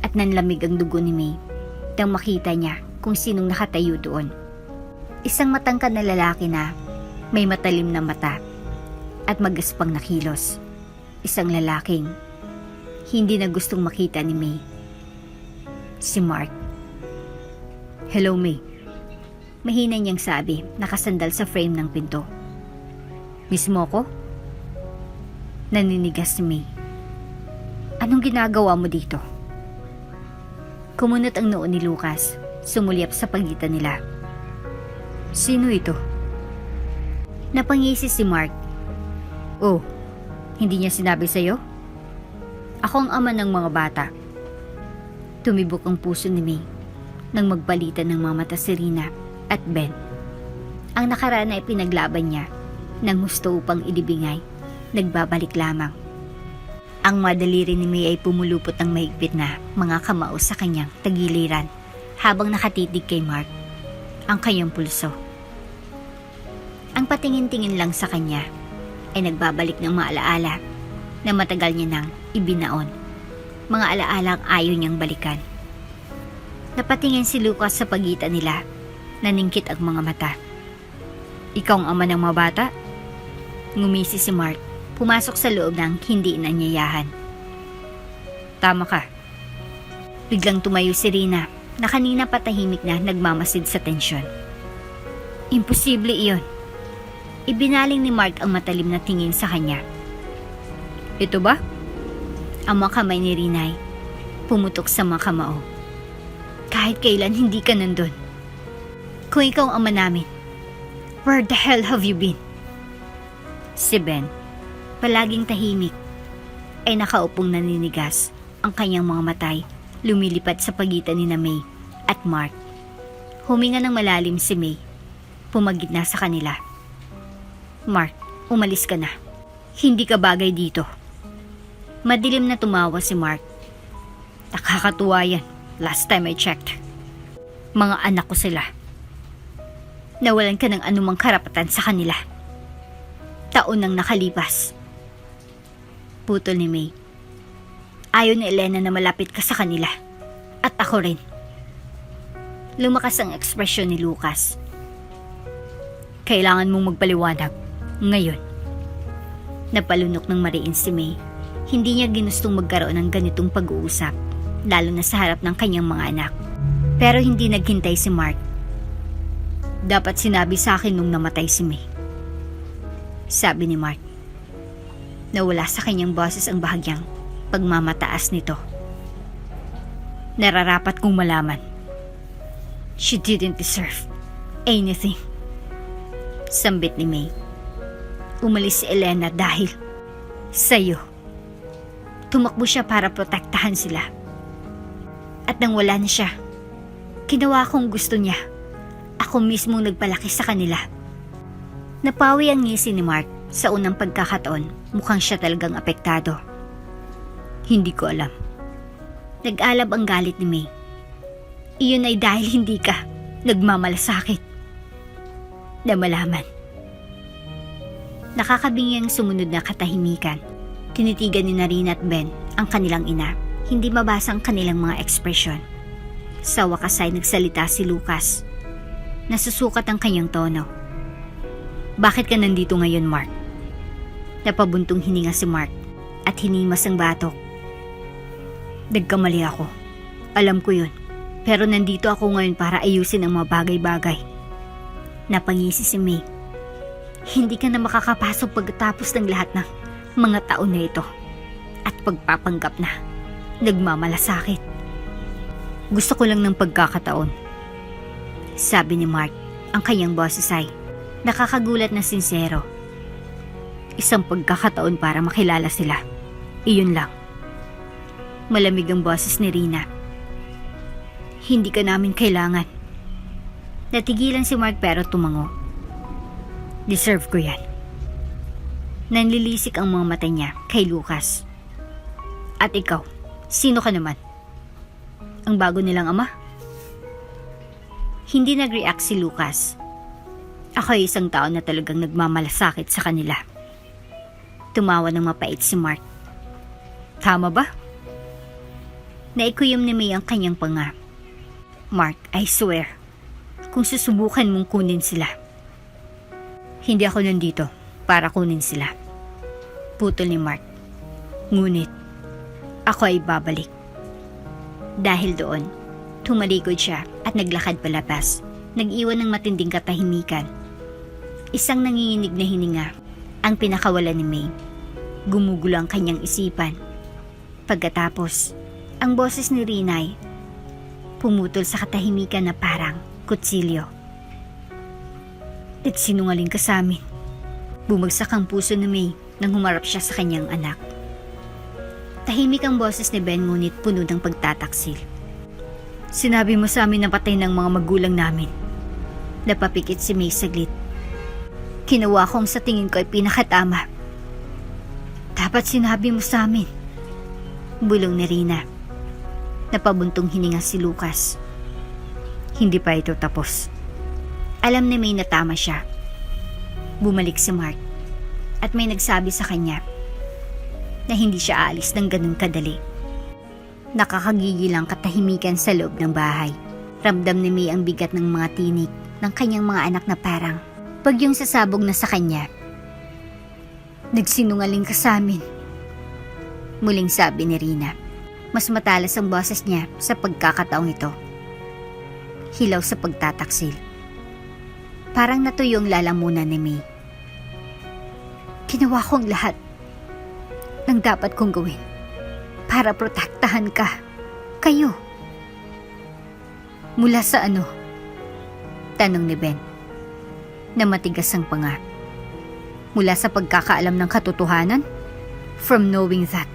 A: at nanlamig ang dugo ni May nang makita niya kung sinong nakatayo doon. Isang matangkad na lalaki na may matalim na mata at magaspang na kilos. Isang lalaking hindi na gustong makita ni May. Si Mark. Hello, May. Mahina niyang sabi, nakasandal sa frame ng pinto. Miss mo ko? Naninigas si May. Anong ginagawa mo dito? Kumunot ang noo ni Lucas, sumulyap sa pagitan nila. Sino ito? Napangisi si Mark. Oh, hindi niya sinabi sa'yo? Ako ang ama ng mga bata. Tumibok ang puso ni May nang magbalitan ng mga mata si Rina at Ben. Ang nakaraan ay pinaglaban niya nang gusto upang ilibingay, nagbabalik lamang. Ang madaliri ni May ay pumulupot ng mahigpit na mga kamao sa kanyang tagiliran habang nakatitig kay Mark ang kanyang pulso. Ang patingin-tingin lang sa kanya ay nagbabalik ng mga alaala na matagal niya nang ibinaon. Mga alaalang ayaw niyang balikan. Napatingin si Lucas sa pagitan nila, naningkit ang mga mata. Ikaw ang ama ng mga bata? Ngumisi si Mark, pumasok sa loob ng hindi inanyayahan. Tama ka. Biglang tumayo si Rina na kanina patahimik na nagmamasid sa tensyon. Imposible iyon. Ibinaling ni Mark ang matalim na tingin sa kanya. Ito ba? Ang mga kamay ni Rina ay pumutok sa mga kamao. Kahit kailan hindi ka nandun. Kung ikaw ang ama namin, where the hell have you been? Si Ben, palaging tahimik, ay nakaupong naninigas. Ang kanyang mga matay lumilipad sa pagitan ni May at Mark. Huminga ng malalim si May. Pumagitna sa kanila. Mark, umalis ka na. Hindi ka bagay dito. Madilim na tumawa si Mark. Nakakatuwa yan. Last time I checked. Mga anak ko sila. Nawalan ka ng anumang karapatan sa kanila. Taon nang nakalipas. Putol ni May. Ayaw ni Elena na malapit ka sa kanila. At ako rin. Lumakas ang ekspresyon ni Lucas. Kailangan mong magpaliwanag. Ngayon. Napalunok ng mariin si May. Hindi niya ginustong magkaroon ng ganitong pag-uusap, lalo na sa harap ng kanyang mga anak. Pero hindi naghintay si Mark. Dapat sinabi sa akin nung namatay si May. Sabi ni Mark. Nawala sa kanyang boses ang bahagyang pagmamataas nito. Nararapat kong malaman. She didn't deserve anything. Sambit ni May. Umalis si Elena dahil sa'yo. Tumakbo siya para protektahan sila. At nang wala na siya, ginawa kong gusto niya. Ako mismo nagpalaki sa kanila. Napawi ang ngisi ni Mark sa unang pagkakataon. Mukhang siya talagang apektado. Hindi ko alam. Nag-alab ang galit ni May. Iyon ay dahil hindi ka nagmamalasakit. Na malaman. Nakakabingi ang sumunod na katahimikan. Tinitigan ni Narina at Ben ang kanilang ina. Hindi mabasa ang kanilang mga ekspresyon. Sa wakas ay nagsalita si Lucas. Nasusukat ang kanyang tono. Bakit ka nandito ngayon, Mark? Napabuntong hininga si Mark at hinimas ang batok. Nagkamali ako. Alam ko yun. Pero nandito ako ngayon para ayusin ang mga bagay-bagay. Napangisi si May. Hindi ka na makakapasok pagkatapos ng lahat ng mga taon na ito. At pagpapanggap na nagmamalasakit. Gusto ko lang ng pagkakataon. Sabi ni Mark, ang kanyang boses ay nakakagulat na sincero. Isang pagkakataon para makilala sila. Iyon lang. Malamig ang boses ni Rina. Hindi ka namin kailangan. Natigilan si Mark pero tumango. Deserve ko yan. Nanlilisik ang mga mata niya kay Lucas. At ikaw, sino ka naman? Ang bago nilang ama? Hindi nag-react si Lucas. Ako ay isang tao na talagang nagmamalasakit sa kanila. Tumawa ng mapait si Mark. Tama ba? Naikuyom ni May ang kanyang panga. Mark, I swear, kung susubukan mong kunin sila. Hindi ako nandito para kunin sila. Putol ni Mark. Ngunit, ako ay babalik. Dahil doon, tumalikod siya at naglakad palabas. Nag-iwan ng matinding katahimikan. Isang nanginginig na hininga ang pinakawala ni May. Gumugulo ang kanyang isipan. Pagkatapos, ang boses ni Rina ay pumutol sa katahimikan na parang kutsilyo. At sinungaling ka sa amin. Bumagsak ang puso ni May nang humarap siya sa kanyang anak. Tahimik ang boses ni Ben ngunit puno ng pagtataksil. Sinabi mo sa amin na patay ng mga magulang namin. Napapikit si May saglit. Kinawa kong sa tingin ko ay pinakatama. Dapat sinabi mo sa amin. Bulong ni Rina. Napabuntong hininga si Lucas. Hindi pa ito tapos. Alam ni May na tama siya. Bumalik si Mark at may nagsabi sa kanya na hindi siya aalis ng ganun kadali. Nakakagigil ang katahimikan sa loob ng bahay. Ramdam ni May ang bigat ng mga tinig ng kanyang mga anak na parang bagyong sasabog na sa kanya. Nagsinungaling ka sa amin. Muling sabi ni Rina. Mas matalas ang boses niya sa pagkakataong ito. Hilaw sa pagtataksil. Parang natuyo ang lalamunan ni May. Ginawa kong lahat ng dapat kong gawin para protektahan ka. Kayo. Mula sa ano? Tanong ni Ben. Na matigas ang panga. Mula sa pagkakaalam ng katotohanan? From knowing that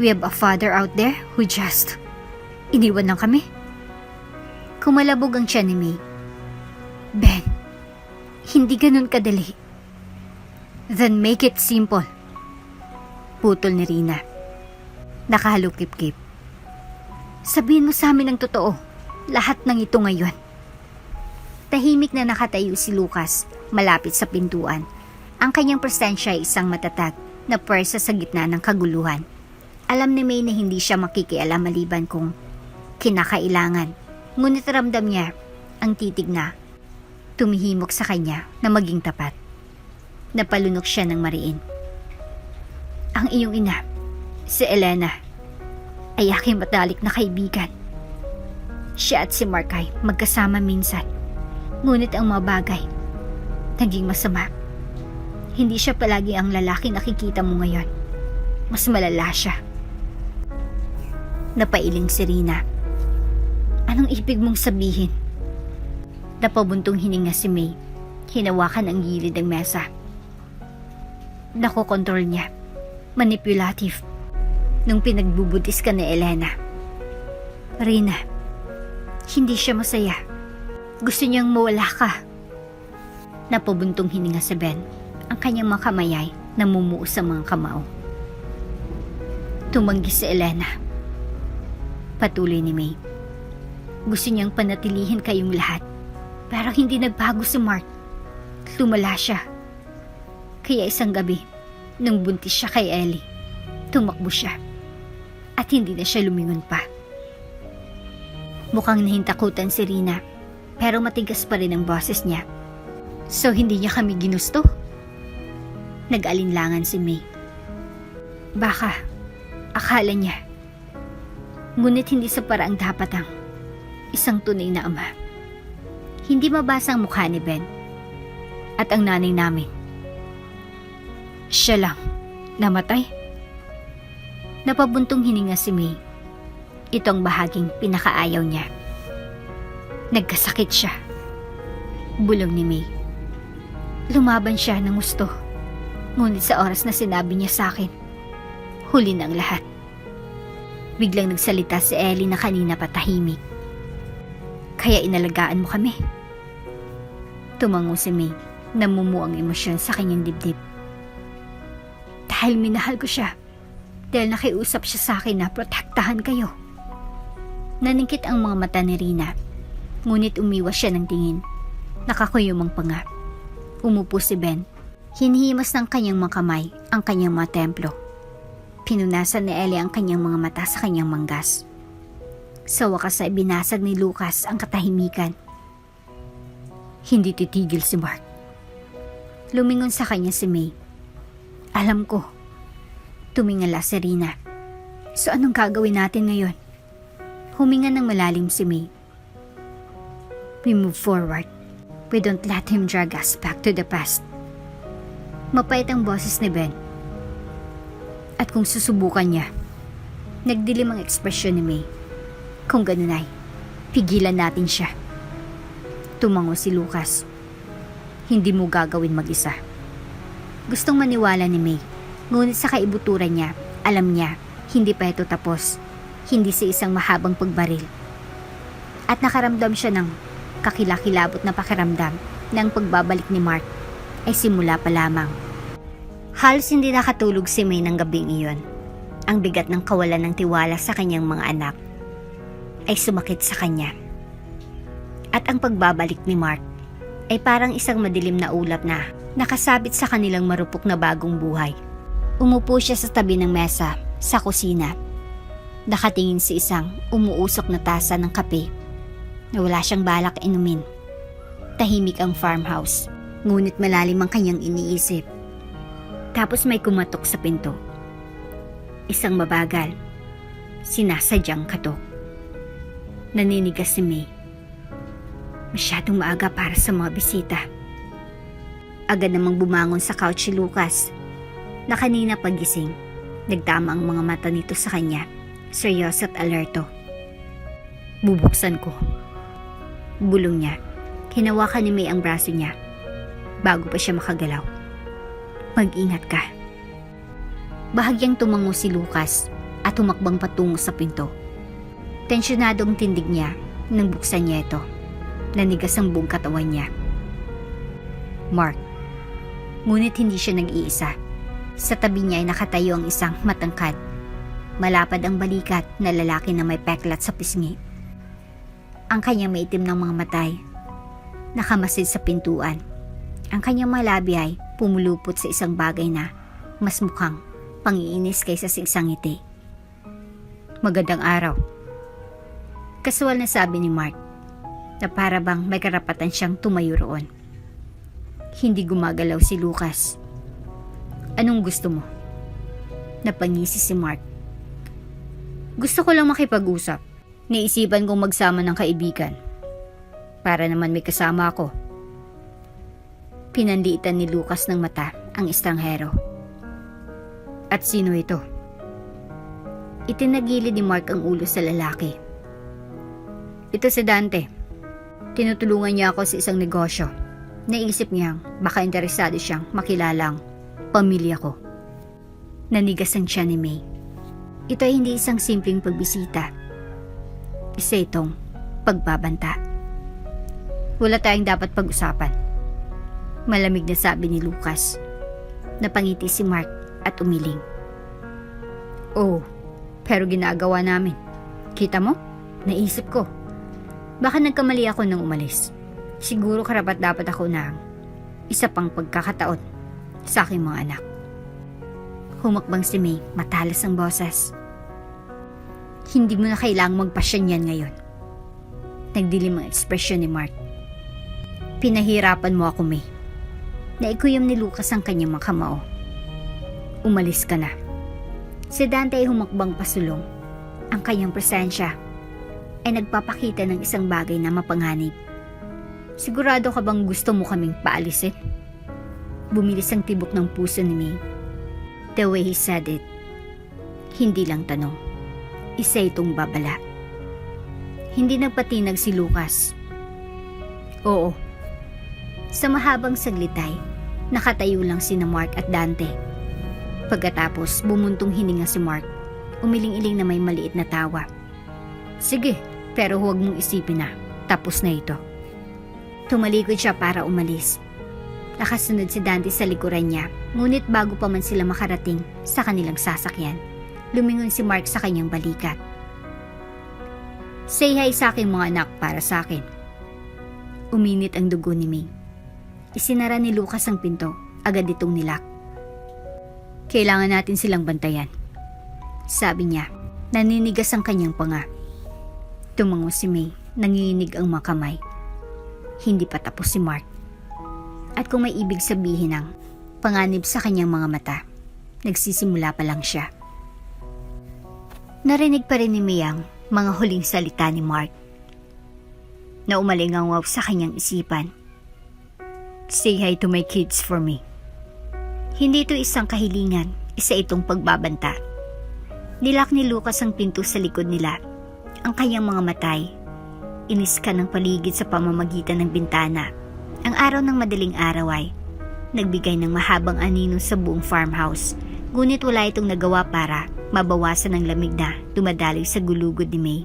A: we have a father out there who just iniwan lang kami? Kumalabog ang tiyan ni May. Ben, hindi ganun kadali. Then make it simple. Putol ni Rina. Nakahalukip-kip. Sabihin mo sa amin ang totoo. Lahat ng ito ngayon. Tahimik na nakatayo si Lucas malapit sa pintuan. Ang kanyang presensya ay isang matatag na pwersa sa gitna ng kaguluhan. Alam ni May na hindi siya makikialam maliban kung kinakailangan. Ngunit ramdam niya ang titig na tumihimok sa kanya na maging tapat. Napalunok siya ng mariin. Ang iyong ina, si Elena, ay aking matalik na kaibigan. Siya at si Mark ay magkasama minsan. Ngunit ang mga bagay, naging masama. Hindi siya palagi ang lalaki nakikita mo ngayon. Mas malala siya. Napailing si Rina. Anong ibig mong sabihin? Napabuntong hininga si May. Hinawakan ang gilid ng mesa. Nakokontrol niya. Manipulative. Nung pinagbubutis ka ni Elena. Rina, hindi siya masaya. Gusto niyang mawala ka. Napabuntong hininga si Ben. Ang kanyang mga kamay ay namumuo sa mga kamao. Tumanggi si Elena. Patuloy ni May. Gusto niyang panatilihin kayong lahat. Pero hindi nagbago si Mark. Lumala siya. Kaya isang gabi, nung buntis siya kay Ellie, tumakbo siya. At hindi na siya lumingon pa. Mukhang nahintakutan si Rina, pero matigas pa rin ang boses niya. So hindi niya kami ginusto? Nag-alinlangan si May. Baka, akala niya. Ngunit hindi sa paraang dapat ang isang tunay na ama. Hindi mabasa ang mukha ni Ben. At ang nanay namin. Siya lang, namatay. Napabuntong hininga si May. Ito ang bahaging pinakaayaw niya. Nagkasakit siya. Bulong ni May. Lumaban siya ng gusto. Ngunit sa oras na sinabi niya sa akin, huli na ang lahat. Biglang nagsalita si Ellie na kanina patahimik. Kaya inalagaan mo kami. Tumango si May, namumuo ang emosyon sa kanyang dibdib. Dahil minahal ko siya. Dahil nakiusap siya sa akin na protektahan kayo. Naningkit ang mga mata ni Rina. Ngunit umiwas siya ng tingin. Nakakuyumang panga. Umupo si Ben. Hinihimas ng kanyang mga kamay ang kanyang mga templo. Pinunasan ni Ellie ang kanyang mga mata sa kanyang manggas. Sa wakas ay binasag ni Lucas ang katahimikan. Hindi titigil si Mark. Lumingon sa kanya si May. Alam ko. Tumingala si Rina. So anong gagawin natin ngayon? Huminga ng malalim si May. We move forward. We don't let him drag us back to the past. Mapait ang boses ni Ben. At kung susubukan niya, nagdilim ang ekspresyon ni May. Kung ganun ay, pigilan natin siya. Tumango si Lucas. Hindi mo gagawin mag-isa. Gustong maniwala ni May, ngunit sa kaibuturan niya, alam niya, hindi pa ito tapos. Hindi sa isang mahabang pagbaril. At nakaramdam siya ng kakilakilabot na pakiramdam na ang pagbabalik ni Mark ay simula pa lamang. Halos hindi nakatulog si May ng gabing iyon. Ang bigat ng kawalan ng tiwala sa kanyang mga anak ay sumakit sa kanya. At ang pagbabalik ni Mark ay parang isang madilim na ulap na nakasabit sa kanilang marupok na bagong buhay. Umupo siya sa tabi ng mesa sa kusina. Nakatingin si isang umuusok na tasa ng kape na wala siyang balak inumin. Tahimik ang farmhouse, ngunit malalim ang kanyang iniisip. Tapos may kumatok sa pinto. Isang mabagal, sinasadyang katok. Naninigas si May. Masyadong maaga para sa mga bisita. Agad namang bumangon sa couch si Lucas, na kanina pagising. Nagtama ang mga mata nito sa kanya, seryoso at alerto. Bubuksan ko. Bulong niya. Hinawakan ni May ang braso niya bago pa siya makagalaw. Mag-ingat ka. Bahagyang tumango si Lucas at tumakbang patungo sa pinto. Tensyonado ang tindig niya nang buksan niya ito. Nanigas ang buong katawan niya. Mark. Ngunit hindi siya nag-iisa. Sa tabi niya ay nakatayo ang isang matangkad. Malapad ang balikat na lalaki na may peklat sa pisngi. Ang kanyang maitim ng mga matay nakamasid sa pintuan. Ang kanyang mga labi ay pumulupot sa isang bagay na mas mukhang pangiinis kaysa sa isang ngiti. Magandang araw. Kasual na sabi ni Mark na para bang may karapatan siyang tumayo roon. Hindi gumagalaw si Lucas. Anong gusto mo? Napangisi si Mark. Gusto ko lang makipag-usap. Naisipan kong magsama ng kaibigan. Para naman may kasama ako. Pinanliitan ni Lucas ng mata ang estranghero. At sino ito? Itinagilid ni Mark ang ulo sa lalaki. Ito si Dante. Tinutulungan niya ako sa isang negosyo. Naisip niyang baka interesado siyang makilalang pamilya ko. Nanigas ang tiyan ni May. Ito ay hindi isang simpleng pagbisita. Isa itong pagbabanta. Wala tayong dapat pag-usapan. Malamig na sabi ni Lucas. Napangiti si Mark at umiling. Oh, pero ginagawa namin. Kita mo? Naisip ko. Baka nagkamali ako nang umalis. Siguro karapat dapat ako ng isa pang pagkakataon sa aking mga anak. Humakbang si May, matalas ang boses. Hindi mo na kailangang magpasyan yan ngayon. Nagdilim ang ekspresyon ni Mark. Pinahirapan mo ako, May. Naikuyom ni Lucas ang kanyang mga kamao. Umalis ka na. Si Dante ay humakbang pasulong. Ang kanyang presensya ay nagpapakita ng isang bagay na mapanganib. Sigurado ka bang gusto mo kaming paalisin? Bumilis ang tibok ng puso ni May. The way he said it, hindi lang tanong. Isa itong babala. Hindi nagpatinag si Lucas. Oo. Sa mahabang saglitay, nakatayo lang sina Mark at Dante. Pagkatapos, bumuntong hininga si Mark. Umiling-iling na may maliit na tawa. Sige, pero huwag mong isipin na. Tapos na ito. Tumalikod siya para umalis. Nakasunod si Dante sa likuran niya, ngunit bago pa man sila makarating sa kanilang sasakyan, lumingon si Mark sa kanyang balikat. Say hi sa aking mga anak para sa akin. Uminit ang dugo ni May. Isinara ni Lucas ang pinto, agad itong nilak. Kailangan natin silang bantayan. Sabi niya, naninigas ang kanyang panga. Tumango si May, nanginginig ang mga kamay. Hindi pa tapos si Mark. At kung may ibig sabihin ng panganib sa kanyang mga mata, nagsisimula pa lang siya. Narinig pa rin ni May ang mga huling salita ni Mark na umalingaw sa kanyang isipan. Say hi to my kids for me. Hindi ito isang kahilingan, isa itong pagbabanta. Nilak ni Lucas ang pinto sa likod nila. Ang kanyang mga matay iniskan ng paligid sa pamamagitan ng bintana. Ang araw ng madaling araw ay nagbigay ng mahabang anino sa buong farmhouse, ngunit wala itong nagawa para mabawasan ang lamig na dumadaloy sa gulugod ni May.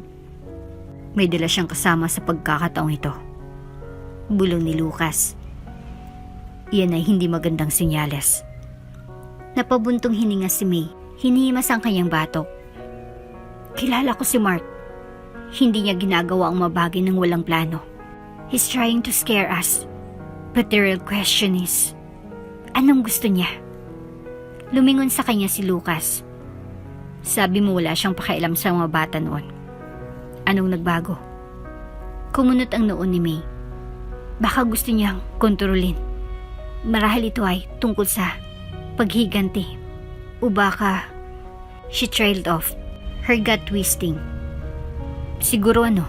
A: May dala siyang kasama sa pagkakataong ito. Bulong ni Lucas. Iyan ay hindi magandang senyales. Napabuntong hininga si May. Hinihimas ang kanyang batok. Kilala ko si Mark. Hindi niya ginagawa ang mabagay ng walang plano. He's trying to scare us. But the real question is, anong gusto niya? Lumingon sa kanya si Lucas. Sabi mo wala siyang pakialam sa mga bata noon. Anong nagbago? Kumunot ang noon ni May. Baka gusto niyang kontrolin. Marahil ito ay tungkol sa paghiganti. O baka, she trailed off, her gut twisting. Siguro ano?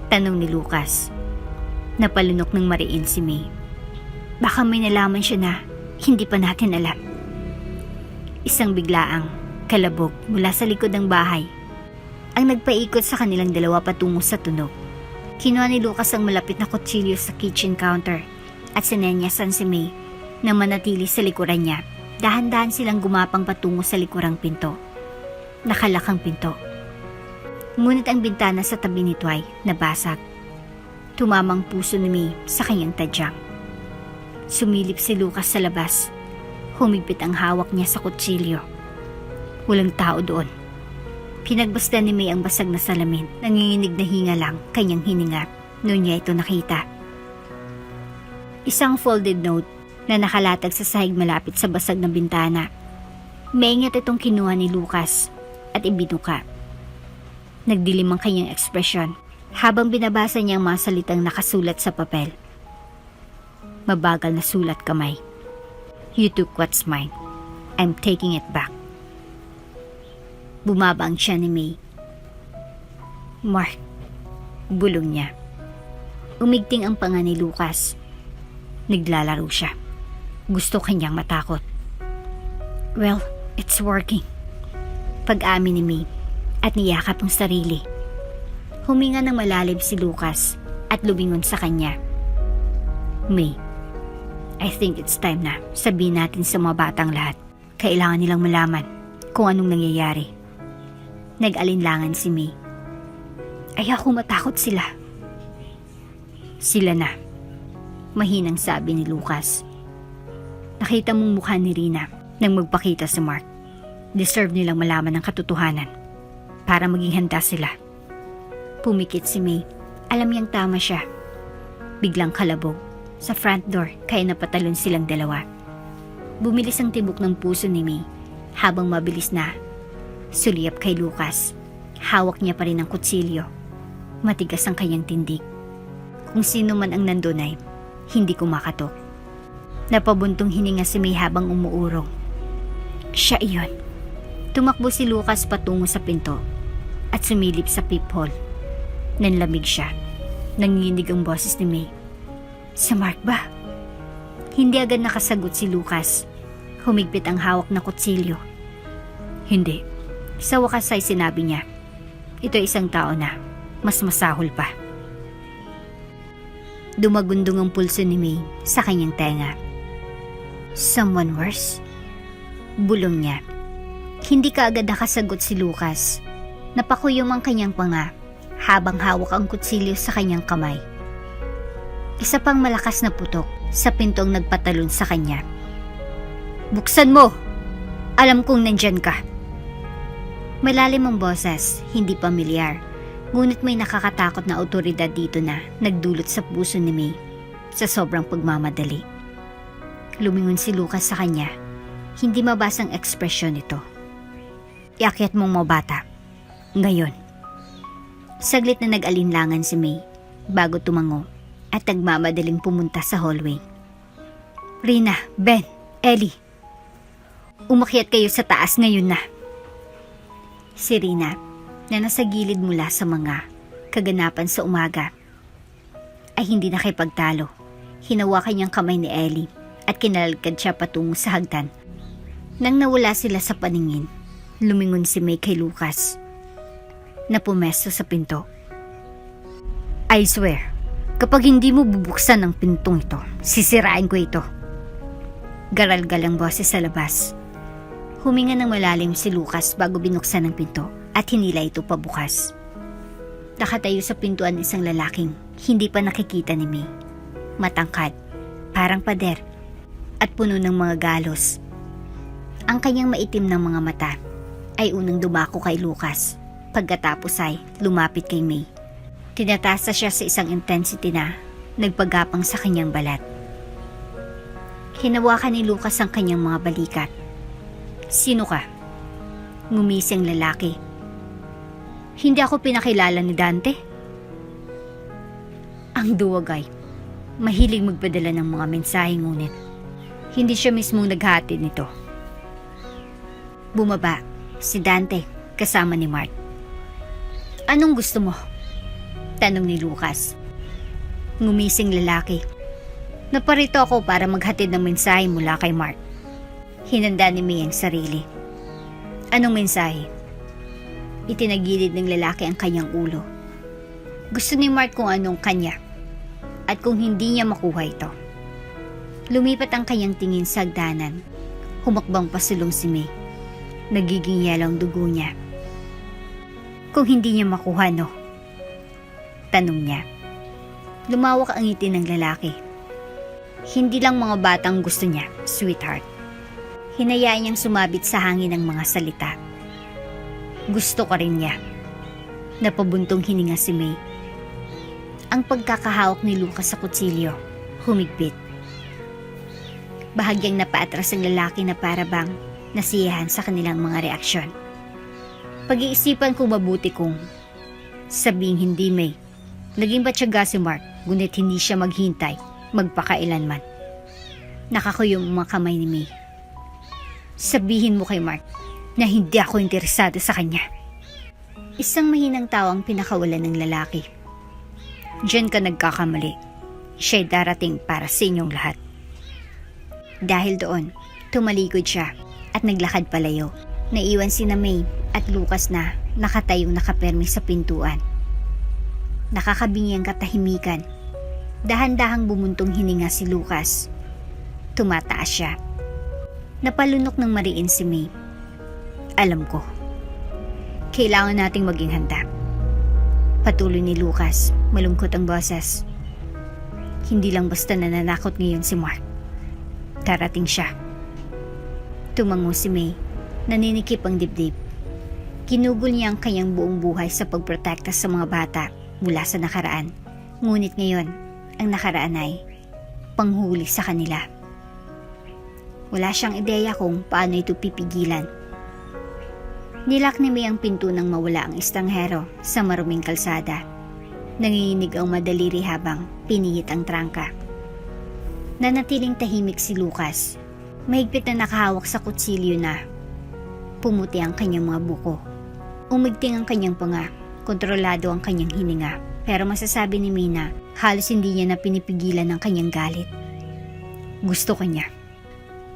A: Tanong ni Lucas. Napalunok ng mariin si May. Baka may nalaman siya na hindi pa natin alam. Isang biglaang kalabog mula sa likod ng bahay ang nagpaikot sa kanilang dalawa patungo sa tunog. Kinuha ni Lucas ang malapit na kutsilyo sa kitchen counter at sinenyasan si May na manatili sa likuran niya. Dahan-dahan silang gumapang patungo sa likurang pinto. Nakalakang pinto. Ngunit ang bintana sa tabi nito ay nabasag. Tumamang puso ni May sa kanyang tadyang. Sumilip si Lucas sa labas. Humigpit ang hawak niya sa kutsilyo. Walang tao doon. Pinagbasdan ni May ang basag na salamin. Nanginginig na hinga lang kanyang hininga noon niya ito nakita. Isang folded note na nakalatag sa sahig malapit sa basag ng bintana. Maingat itong kinuha ni Lucas at ibinuka. Nagdilim ang kanyang ekspresyon habang binabasa niya ang mga salitang nakasulat sa papel. Mabagal na sulat kamay. You took what's mine. I'm taking it back. Bumaba ang tiyan ni May. Mark, bulong niya. Umigting ang panga ni Lucas. Naglalaro siya. Gusto kanyang matakot. Well, it's working. Pag-amin ni May at niyakap ang sarili. Huminga ng malalim si Lucas at lumingon sa kanya. May, I think it's time na sabihin natin sa mga batang lahat. Kailangan nilang malaman kung anong nangyayari. Nag-alinlangan si May. Ayoko matakot sila. Sila na. Mahinang sabi ni Lucas. Nakita mong mukha ni Rina nang magpakita si Mark. Deserve nilang malaman ang katotohanan para maging handa sila. Pumikit si May. Alam niyang tama siya. Biglang kalabog sa front door kaya napatalon silang dalawa. Bumilis ang tibok ng puso ni May habang mabilis na suliyap kay Lucas. Hawak niya pa rin ang kutsilyo. Matigas ang kanyang tindig. Kung sino man ang nandun ay hindi kumakatok. Napabuntong hininga si May habang umuurong. Siya iyon. Tumakbo si Lucas patungo sa pinto at sumilip sa peephole. Nanlamig siya. Nanginig ang boses ni May. Si Mark ba? Hindi agad nakasagot si Lucas. Humigpit ang hawak na kutsilyo. Hindi. Sa wakas ay sinabi niya, ito ay isang tao na mas masahol pa. Dumagundong ang pulso ni May sa kanyang tenga. Someone worse? Bulong niya. Hindi kaagad nakasagot si Lucas. Napakuyom ang kanyang panga habang hawak ang kutsilyo sa kanyang kamay. Isa pang malakas na putok sa pintong nagpatalon sa kanya. Buksan mo! Alam kong nandyan ka. Malalim ang boses, hindi pamilyar. Ngunit may nakakatakot na otoridad dito na nagdulot sa puso ni May sa sobrang pagmamadali. Lumingon si Lucas sa kanya. Hindi mabasang ekspresyon nito. Iakyat mong mga bata. Ngayon. Saglit na nag-alinlangan si May bago tumango at nagmamadaling pumunta sa hallway. Rina, Ben, Ellie. Umakyat kayo sa taas ngayon na. Si Rina, na nasa gilid mula sa mga kaganapan sa umaga, ay hindi nakipagtalo. Hinawakan niyang kamay ni Ellie at kinalalkad siya patungo sa hagdan. Nang nawala sila sa paningin, lumingon si May kay Lucas na pumesto sa pinto. I swear, kapag hindi mo bubuksan ang pintong ito, sisirain ko ito. Garalgal ang boses sa labas. Huminga ng malalim si Lucas bago binuksan ang pinto at hinila ito pabukas. Nakatayo sa pintuan isang lalaking hindi pa nakikita ni May. Matangkad, parang pader, at puno ng mga galos. Ang kanyang maitim ng mga mata ay unang dumako kay Lucas. Pagkatapos ay lumapit kay May. Tinatasa siya sa isang intensity na nagpagapang sa kanyang balat. Hinawakan ni Lucas ang kanyang mga balikat. Sino ka? Ngumisi ang lalaki. Hindi ako pinakilala ni Dante. Ang duwag ay mahilig magpadala ng mga mensahe ngunit hindi siya mismong naghatid nito. Bumaba si Dante kasama ni Mark. Anong gusto mo? Tanong ni Lucas. Ngumising lalaki. Naparito ako para maghatid ng mensahe mula kay Mark. Hinanda ni May ang sarili. Anong mensahe? Itinagilid ng lalaki ang kanyang ulo. Gusto ni Mark kung anong kanya at kung hindi niya makuha ito. Lumipat ang kanyang tingin sa hagdanan. Humakbang pasulong si May. Nagiging yelo ang dugo niya. Kung hindi niya makuha, no? Tanong niya. Lumawak ang ngiti ng lalaki. Hindi lang mga batang gusto niya, sweetheart. Hinayaan niyang sumabit sa hangin ang mga salita. Gusto ko rin niya. Napabuntong hininga si May. Ang pagkakahawak ni Lucas sa kutsilyo, humigpit. Bahagyang napaatras ang lalaki na parabang nasiyahan sa kanilang mga reaksyon. Pag-iisipan ko mabuti kung sabing hindi, May. Naging batyaga si Mark, ngunit hindi siya maghintay, magpakailanman. Nakakuyong ang mga kamay ni May. Sabihin mo kay Mark na hindi ako interesado sa kanya. Isang mahinang tawang pinakawalan ng lalaki. Diyan ka nagkakamali. Siya'y darating para sa inyong lahat. Dahil doon, tumalikod siya at naglakad palayo. Naiwan sina May at Lucas na nakatayong nakapermi sa pintuan. Nakakabingyang katahimikan. Dahan-dahang bumuntong hininga si Lucas. Tumataas siya. Napalunok ng mariin si May. Alam ko. Kailangan nating maging handa. Patuloy ni Lucas, malungkot ang boses. Hindi lang basta nananakot ngayon si Mark. Darating siya. Tumango si May, naninikip ang dibdib. Ginugol niya ang kanyang buong buhay sa pagprotekta sa mga bata mula sa nakaraan. Ngunit ngayon, ang nakaraan ay panghuli sa kanila. Wala siyang ideya kung paano ito pipigilan. Nilak ni May ang pinto nang mawala ang estranghero sa maruming kalsada. Nanginginig ang madaliri habang pinihit ang trangka. Nanatiling tahimik si Lucas. Mahigpit na nakahawak sa kutsilyo na pumuti ang kanyang mga buko. Umigting ang kanyang panga, kontrolado ang kanyang hininga. Pero masasabi ni May na halos hindi niya na pinipigilan ang kanyang galit. Gusto ko niya.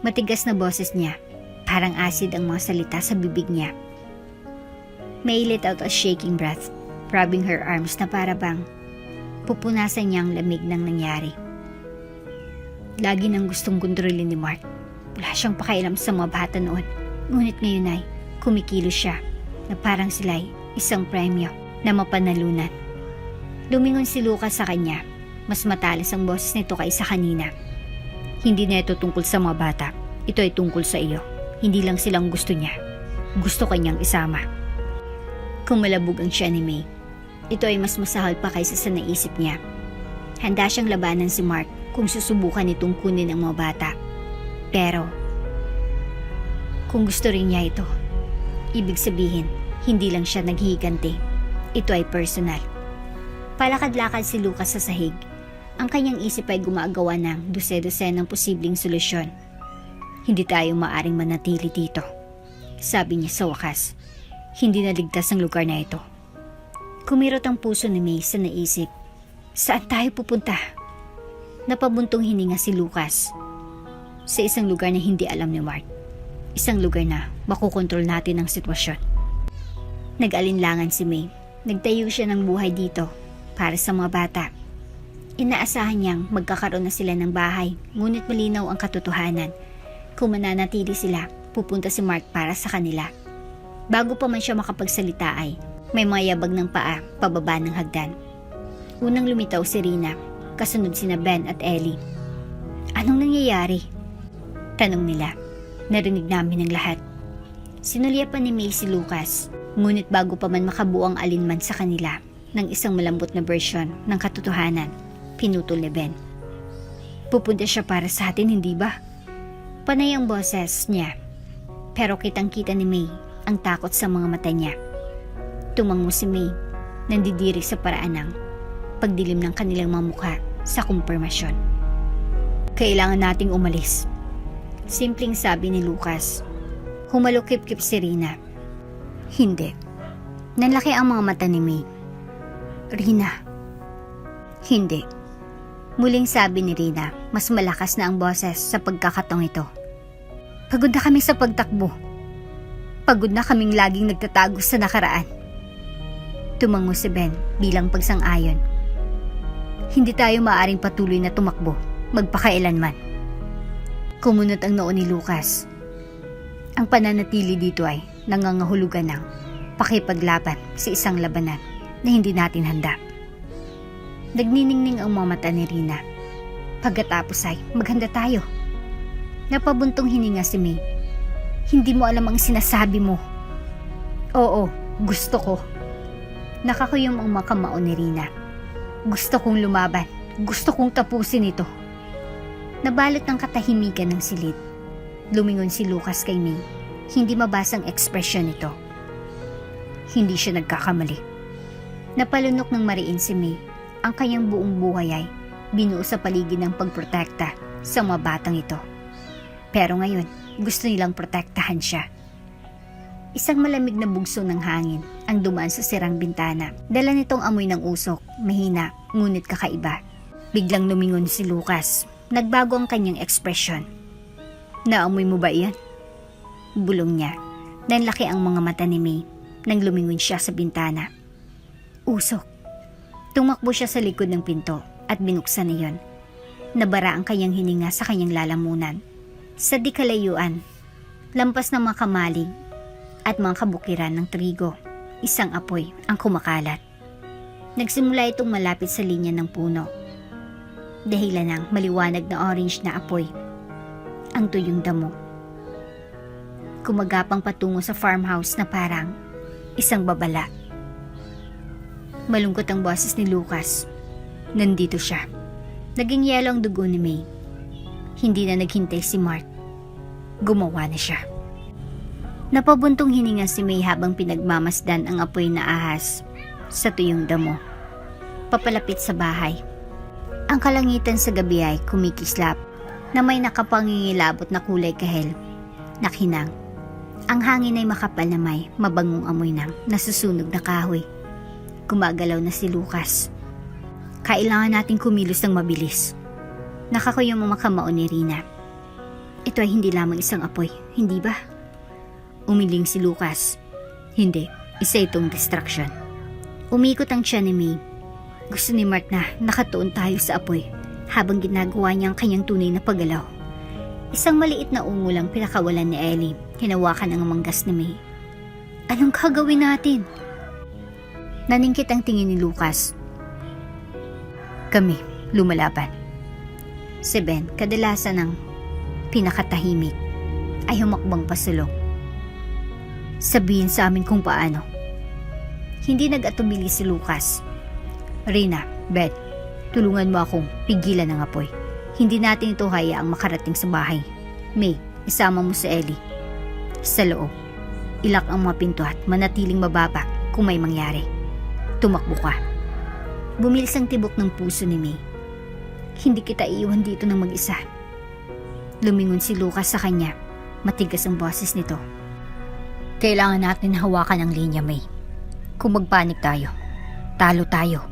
A: Matigas na boses niya, parang acid ang mga salita sa bibig niya. May let out a shaking breath, rubbing her arms na para bang pupunasan niya ang lamig ng nangyari. Lagi nang gustong kontrolin ni Mark. Wala siyang pakialam sa mga bata noon. Ngunit ngayon ay kumikilos siya na parang sila'y isang premyo na mapanalunan. Lumingon si Lucas sa kanya. Mas matalas ang boses nito kaysa kanina. Hindi na ito tungkol sa mga bata. Ito ay tungkol sa iyo. Hindi lang silang gusto niya. Gusto kanyang isama. Kumalabog ang siya ni May. Ito ay mas masahol pa kaysa sa naisip niya. Handa siyang labanan si Mark kung susubukan itong kunin ang mga bata. Pero, kung gusto rin niya ito, ibig sabihin, hindi lang siya naghihiganti. Ito ay personal. Palakad-lakad si Lucas sa sahig. Ang kanyang isip ay gumagawa ng dose-dose ng posibleng solusyon. Hindi tayo maaring manatili dito, sabi niya sa wakas. Hindi na ligtas ang lugar na ito. Kumirot ang puso ni May sa naisip. Saan tayo pupunta? Napabuntong hininga si Lucas. Sa isang lugar na hindi alam ni Mark. Isang lugar na makukontrol natin ang sitwasyon. Nag-alinlangan si May. Nagtayo siya ng buhay dito para sa mga bata. Inaasahan niyang magkakaroon na sila ng bahay, ngunit malinaw ang katotohanan. Kung mananatili sila, pupunta si Mark para sa kanila. Bago pa man siya makapagsalita ay may mga yabag ng paa pababa ng hagdan. Unang lumitaw si Rina, kasunod sina Ben at Ellie. Anong nangyayari? Tanong nila. Narinig namin ang lahat. Sinulyapan ni May si Lucas, ngunit bago pa man makabuo ang alinman sa kanila ng isang malambot na bersyon ng katotohanan, pinutol ni Ben. Pupunta siya para sa atin, hindi ba? Panay ang boses niya, pero kitang-kita ni May ang takot sa mga mata niya. Tumango si May, nandidiri sa paraan ng pagdilim ng kanilang mga mukha sa kumpirmasyon. Kailangan nating umalis. Simpleng sabi ni Lucas. Humalukip-kip si Rina. Hindi. Nanlaki ang mga mata ni May. Rina. Hindi. Muling sabi ni Rina, mas malakas na ang boses sa pagkakataong ito. Pagod na kami sa pagtakbo. Pagod na kaming laging nagtatago sa nakaraan. Tumango si Ben bilang pagsang-ayon. Hindi tayo maaaring patuloy na tumakbo, magpakailanman. Kumunot ang noo ni Lucas. Ang pananatili dito ay nangangahulugan ng pakipaglaban sa isang labanan na hindi natin handa. Nagniningning ang mga mata ni Rina. Pagkatapos ay maghanda tayo. Napabuntong hininga si May. Hindi mo alam ang sinasabi mo. Oo, gusto ko. Nakakuyom ang mga kamao ni Rina. Gusto kong lumaban. Gusto kong tapusin ito. Nabalot ng katahimikan ng silid. Lumingon si Lucas kay May. Hindi mabasang ekspresyon nito. Hindi siya nagkakamali. Napalunok ng mariin si May. Ang kanyang buong buhay ay binuo sa paligid ng pagprotekta sa mga batang ito. Pero ngayon, gusto nilang protektahan siya. Isang malamig na bugso ng hangin ang dumaan sa sirang bintana. Dala nitong amoy ng usok, mahina, ngunit kakaiba. Biglang lumingon si Lucas. Nagbago ang kanyang ekspresyon. Naamoy mo ba iyan? Bulong niya. Nanlaki ang mga mata ni May nang lumingon siya sa bintana. Usok. Tumakbo siya sa likod ng pinto at binuksan niyon. Nabara ang kanyang hininga sa kanyang lalamunan. Sa di kalayuan, lampas ng mga kamalig at mga kabukiran ng trigo, isang apoy ang kumakalat. Nagsimula itong malapit sa linya ng puno. Dahilan ng maliwanag na orange na apoy, ang tuyong damo. Kumagapang patungo sa farmhouse na parang isang babala. Malungkot ang boses ni Lucas. Nandito siya. Naging yelo ang dugo ni May. Hindi na naghintay si Mark. Gumawa na siya. Napabuntong hininga si May habang pinagmamasdan ang apoy na ahas sa tuyong damo. Papalapit sa bahay. Ang kalangitan sa gabi ay kumikislap na may nakapangingilabot na kulay kahel. Nakhinang. Ang hangin ay makapal na may mabangong amoy ng nasusunog na kahoy. Gumagalaw na si Lucas. Kailangan nating kumilos ng mabilis. Nakakuyong mga kamao ni Rina. Ito ay hindi lamang isang apoy, hindi ba? Umiling si Lucas. Hindi, isa itong distraction. Umikot ang tiyan ni May. Gusto ni Mark na nakatuon tayo sa apoy habang ginagawa niya ang kanyang tunay na paggalaw. Isang maliit na ungulang pinakawalan ni Ellie. Hinawakan ang manggas ni May. Anong gagawin natin? Naningkit ang tingin ni Lucas. Kami, lumalaban. Si Ben, kadalasan ng pinakatahimik, ay humakbang pasulong. Sabihin sa amin kung paano. Hindi nag-atubili si Lucas. Rina, Ben, tulungan mo akong pigilan ng apoy. Hindi natin ito hayaang makarating sa bahay. May, isama mo si Ellie. Sa loob, ilak ang mga pinto at manatiling mababa kung may mangyari. Tumakbo ka. Bumilis ang tibok ng puso ni May. Hindi kita iiwan dito ng mag-isa. Lumingon si Lucas sa kanya. Matigas ang boses nito. Kailangan natin hawakan ang linya, May. Kung magpanik tayo, talo tayo.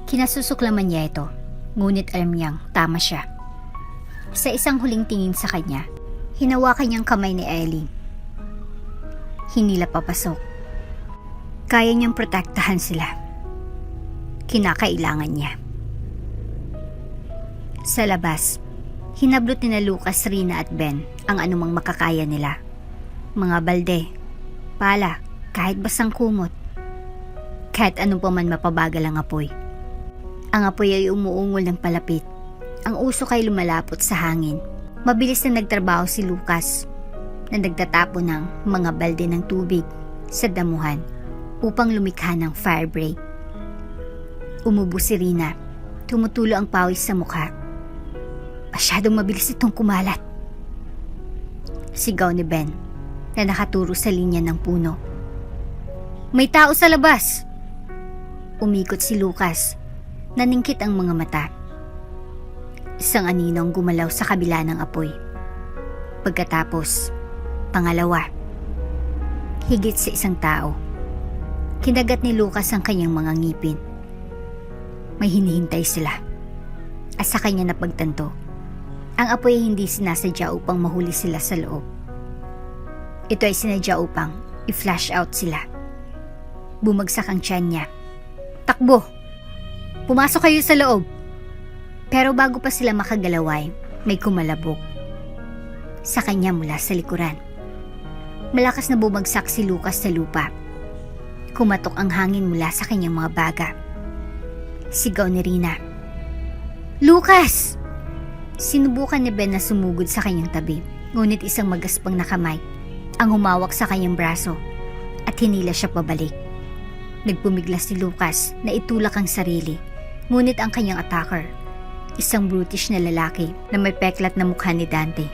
A: Kinasusuklaman niya ito, ngunit alam niyang tama siya. Sa isang huling tingin sa kanya, hinawakan niyang kamay ni Ellie. Hinila papasok. Kaya niyang protektahan sila. Kinakailangan niya. Sa labas, hinablot ni na Lucas, Rina at Ben ang anumang makakaya nila. Mga balde, pala, kahit basang kumot. Kahit anong pa man mapabagal ang apoy. Ang apoy ay umuungol ng palapit. Ang usok ay lumalapot sa hangin. Mabilis na nagtrabaho si Lucas na nagtatapo ng mga balde ng tubig sa damuhan upang lumikha ng fire break. Umubo si Rina. Tumutulo ang pawis sa mukha. Masyadong mabilis itong kumalat. Sigaw ni Ben na nakaturo sa linya ng puno. May tao sa labas! Umikot si Lucas. Naningkit ang mga mata. Isang anino ang gumalaw sa kabila ng apoy. Pagkatapos, pangalawa. Higit sa isang tao. Kinagat ni Lucas ang kanyang mga ngipin. May hinihintay sila. At sa kanya napagtanto, ang apoy ay hindi sinasadya upang mahuli sila sa loob. Ito ay sinadya upang i-flash out sila. Bumagsak ang tiyan niya. Takbo! Pumasok kayo sa loob! Pero bago pa sila makagalaway, may kumalabog. Sa kanya mula sa likuran. Malakas na bumagsak si Lucas sa lupa. Kumatok ang hangin mula sa kanyang mga baga. Sigaw ni Rina. Lucas! Sinubukan ni Ben na sumugod sa kanyang tabi, ngunit isang magaspang na kamay ang humawak sa kanyang braso at hinila siya pabalik. Nagpumiglas si Lucas na itulak ang sarili, ngunit ang kanyang attacker, isang brutish na lalaki na may peklat na mukha ni Dante,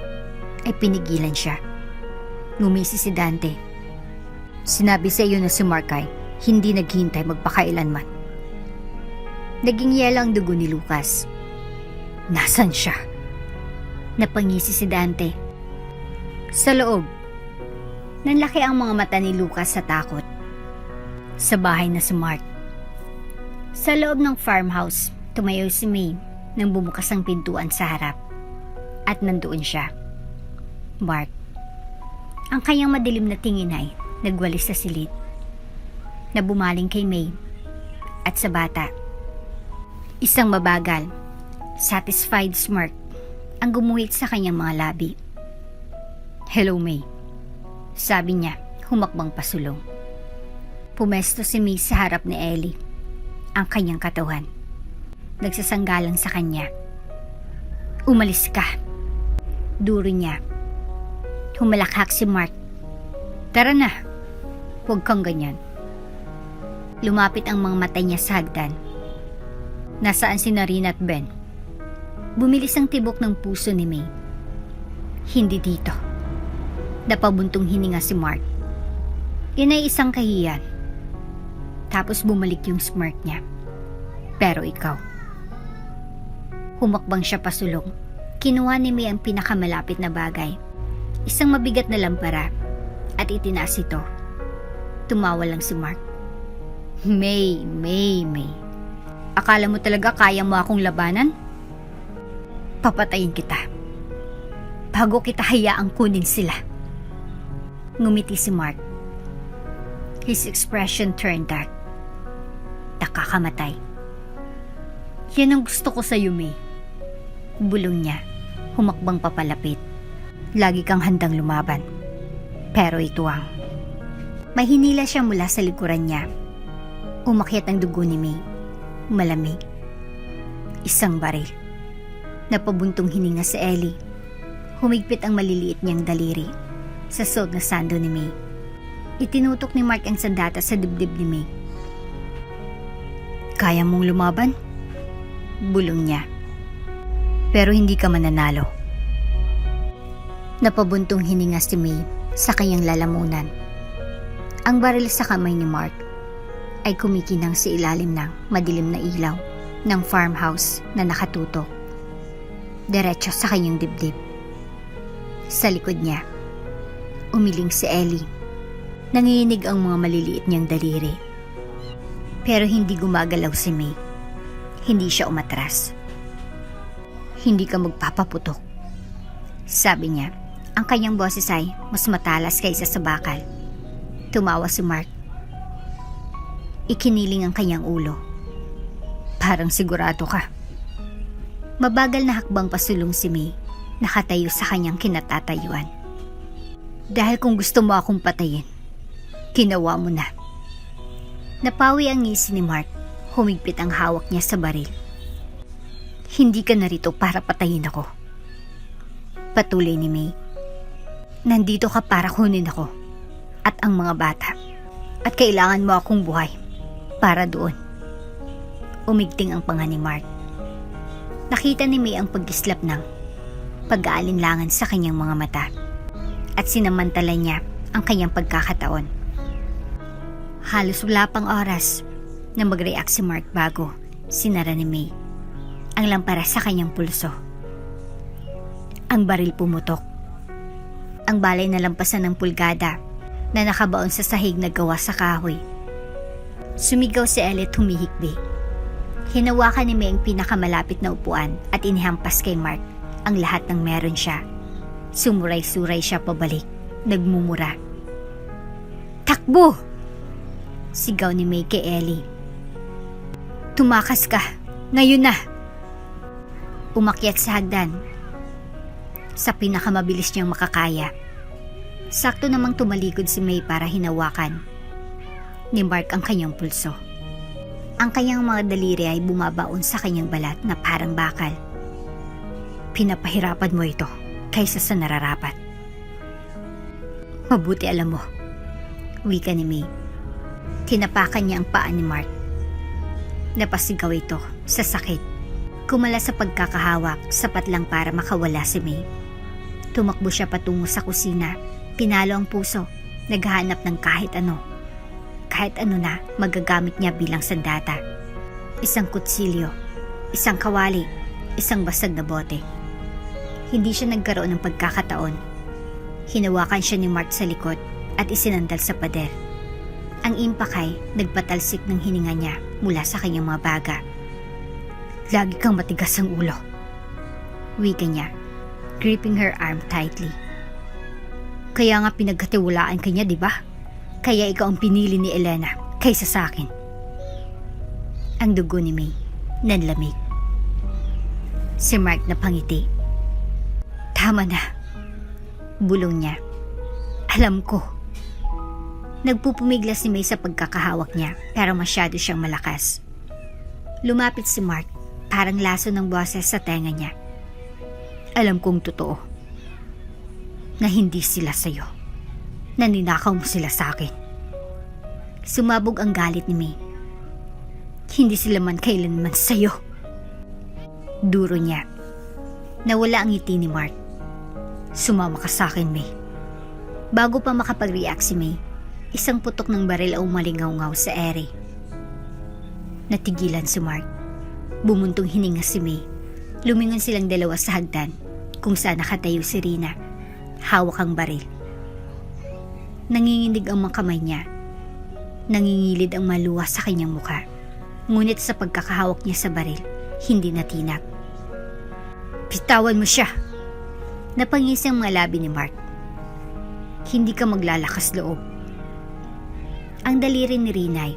A: ay pinigilan siya. Ngumisi si Dante. Sinabi sa iyo na si Mark ay hindi naghintay magpakailanman. Naging yelo ang dugo ni Lucas. Nasaan siya? Napangisi si Dante. Sa loob. Nanlaki ang mga mata ni Lucas sa takot. Sa bahay na si Mark. Sa loob ng farmhouse, tumayo si May nang bumukas ang pintuan sa harap. At nandoon siya. Mark. Ang kanyang madilim na tingin ay nagwalis sa silid. Na bumaling kay May at sa bata. Isang mabagal, satisfied smirk ang gumuhit sa kanyang mga labi. "Hello, May," sabi niya, humakbang pasulong. Pumesto si May sa harap ni Ellie, ang kanyang katawan. Nagsasanggalang sa kanya. "Umalis ka," duro niya. Humalakhak si Mark. "Tara na, huwag kang ganyan." Lumapit ang mga mata niya sa hagdan. Nasaan si Narina at Ben? Bumilis ang tibok ng puso ni May. Hindi dito. Napabuntong hininga si Mark. Yan ay isang kahiyan. Tapos bumalik yung smirk niya. Pero ikaw. Humakbang siya pasulong. Kinuha ni May ang pinakamalapit na bagay. Isang mabigat na lampara. At itinaas ito. Tumawa lang si Mark. May. Akala mo talaga kaya mo akong labanan? Papatayin kita. Bago kita hayaang kunin sila. Ngumiti si Mark. His expression turned dark. Nakakamatay. Yan ang gusto ko sa'yo, May. Bulong niya, humakbang papalapit. Lagi kang handang lumaban. Pero ito ang... May hinila siya mula sa likuran niya. Umakyat ang dugo ni May. Malamig. Isang baril. Napabuntong hininga si Ellie. Humigpit ang maliliit niyang daliri sa suot na sando ni May. Itinutok ni Mark ang sandata sa dibdib ni May. "Kaya mong lumaban?" Bulong niya. "Pero hindi ka mananalo." Napabuntong hininga si May sa kanyang lalamunan. Ang baril sa kamay ni Mark ay kumikinang sa ilalim ng madilim na ilaw ng farmhouse na nakatutok. Diretso sa kanyang dibdib. Sa likod niya, umiling si Ellie. Nanginginig ang mga maliliit niyang daliri. Pero hindi gumagalaw si May. Hindi siya umatras. "Hindi ka magpapaputok," sabi niya. Ang kanyang boses ay mas matalas kaysa sa bakal. Tumawa si Mark. Ikiniling ang kanyang ulo. "Parang sigurado ka." Mabagal na hakbang pasulong si May, nakatayo sa kanyang kinatatayuan. "Dahil kung gusto mo akong patayin, ginawa mo na." Napawi ang ngisi ni Mark, humigpit ang hawak niya sa baril. "Hindi ka narito para patayin ako." Patuloy ni May. "Nandito ka para kunin ako at ang mga bata. At kailangan mo akong buhay para doon." Umigting ang panga ni Mark. Nakita ni May ang pagkislap ng pag-aalinlangan sa kanyang mga mata at sinamantala niya ang kanyang pagkakataon. Halos wala pang oras na mag-react si Mark bago sinara ni May ang lampara sa kanyang pulso. Ang baril pumutok. Ang balay na lampasan ng pulgada na nakabaon sa sahig na gawa sa kahoy. Sumigaw si Elliot humihikbi. Hinawakan ni May ang pinakamalapit na upuan at inihampas kay Mark ang lahat ng meron siya. Sumuray-suray siya pabalik, nagmumura. "Takbo!" sigaw ni May kay Ellie. "Tumakas ka, ngayon na!" Umakyat sa hagdan sa pinakamabilis niyang makakaya. Sakto namang tumalikod si May para hinawakan ni Mark ang kanyang pulso. Ang kanyang mga daliri ay bumabaon sa kanyang balat na parang bakal. "Pinapahirapan mo ito kaysa sa nararapat." "Mabuti alam mo," wika ni May. Tinapakan niya ang paa ni Mark. Napasigaw ito sa sakit. Kumala sa pagkakahawak, sapat lang para makawala si May. Tumakbo siya patungo sa kusina. Pinalo ang puso, naghahanap ng kahit ano. Kahit ano na magagamit niya bilang sandata. Isang kutsilyo, isang kawali, isang basag na bote. Hindi siya nagkaroon ng pagkakataon. Hinawakan siya ni Mark sa likod at isinandal sa pader. Ang impact ay nagpatalsik ng hininga niya mula sa kanyang mga baga. Lagi kang matigas ang ulo, wika niya, gripping her arm tightly. Kaya nga pinagkatiwalaan ka niya, di ba? Kaya ikaw ang pinili ni Elena kaysa sa akin. Ang dugo ni May nanlamig. Si Mark napangiti. Tama na, bulong niya. Alam ko. Nagpupumiglas si May sa pagkakahawak niya pero masyado siyang malakas. Lumapit si Mark, parang laso ng boses sa tenga niya. Alam kong totoo na hindi sila sa'yo. Naninakaw mo sila sa akin. Sumabog ang galit ni May. Hindi sila man kailanman sa'yo. Duro niya. Nawala ang ngiti ni Mark. Sumama ka sa akin, May. Bago pa makapag-react si May, isang putok ng baril ang umalingaw-ngaw sa ere. Natigilan si Mark. Bumuntong hininga si May. Lumingon silang dalawa sa hagdan kung saan nakatayo si Rina. Hawak ang baril. Nanginginig ang mga kamay niya. Nangingilid ang maluwa sa kanyang mukha. Ngunit sa pagkakahawak niya sa baril, hindi natinag. Bitawan mo siya! Napangisi ang mga labi ni Mark. Hindi ka maglalakas loob. Ang daliri ni Rinay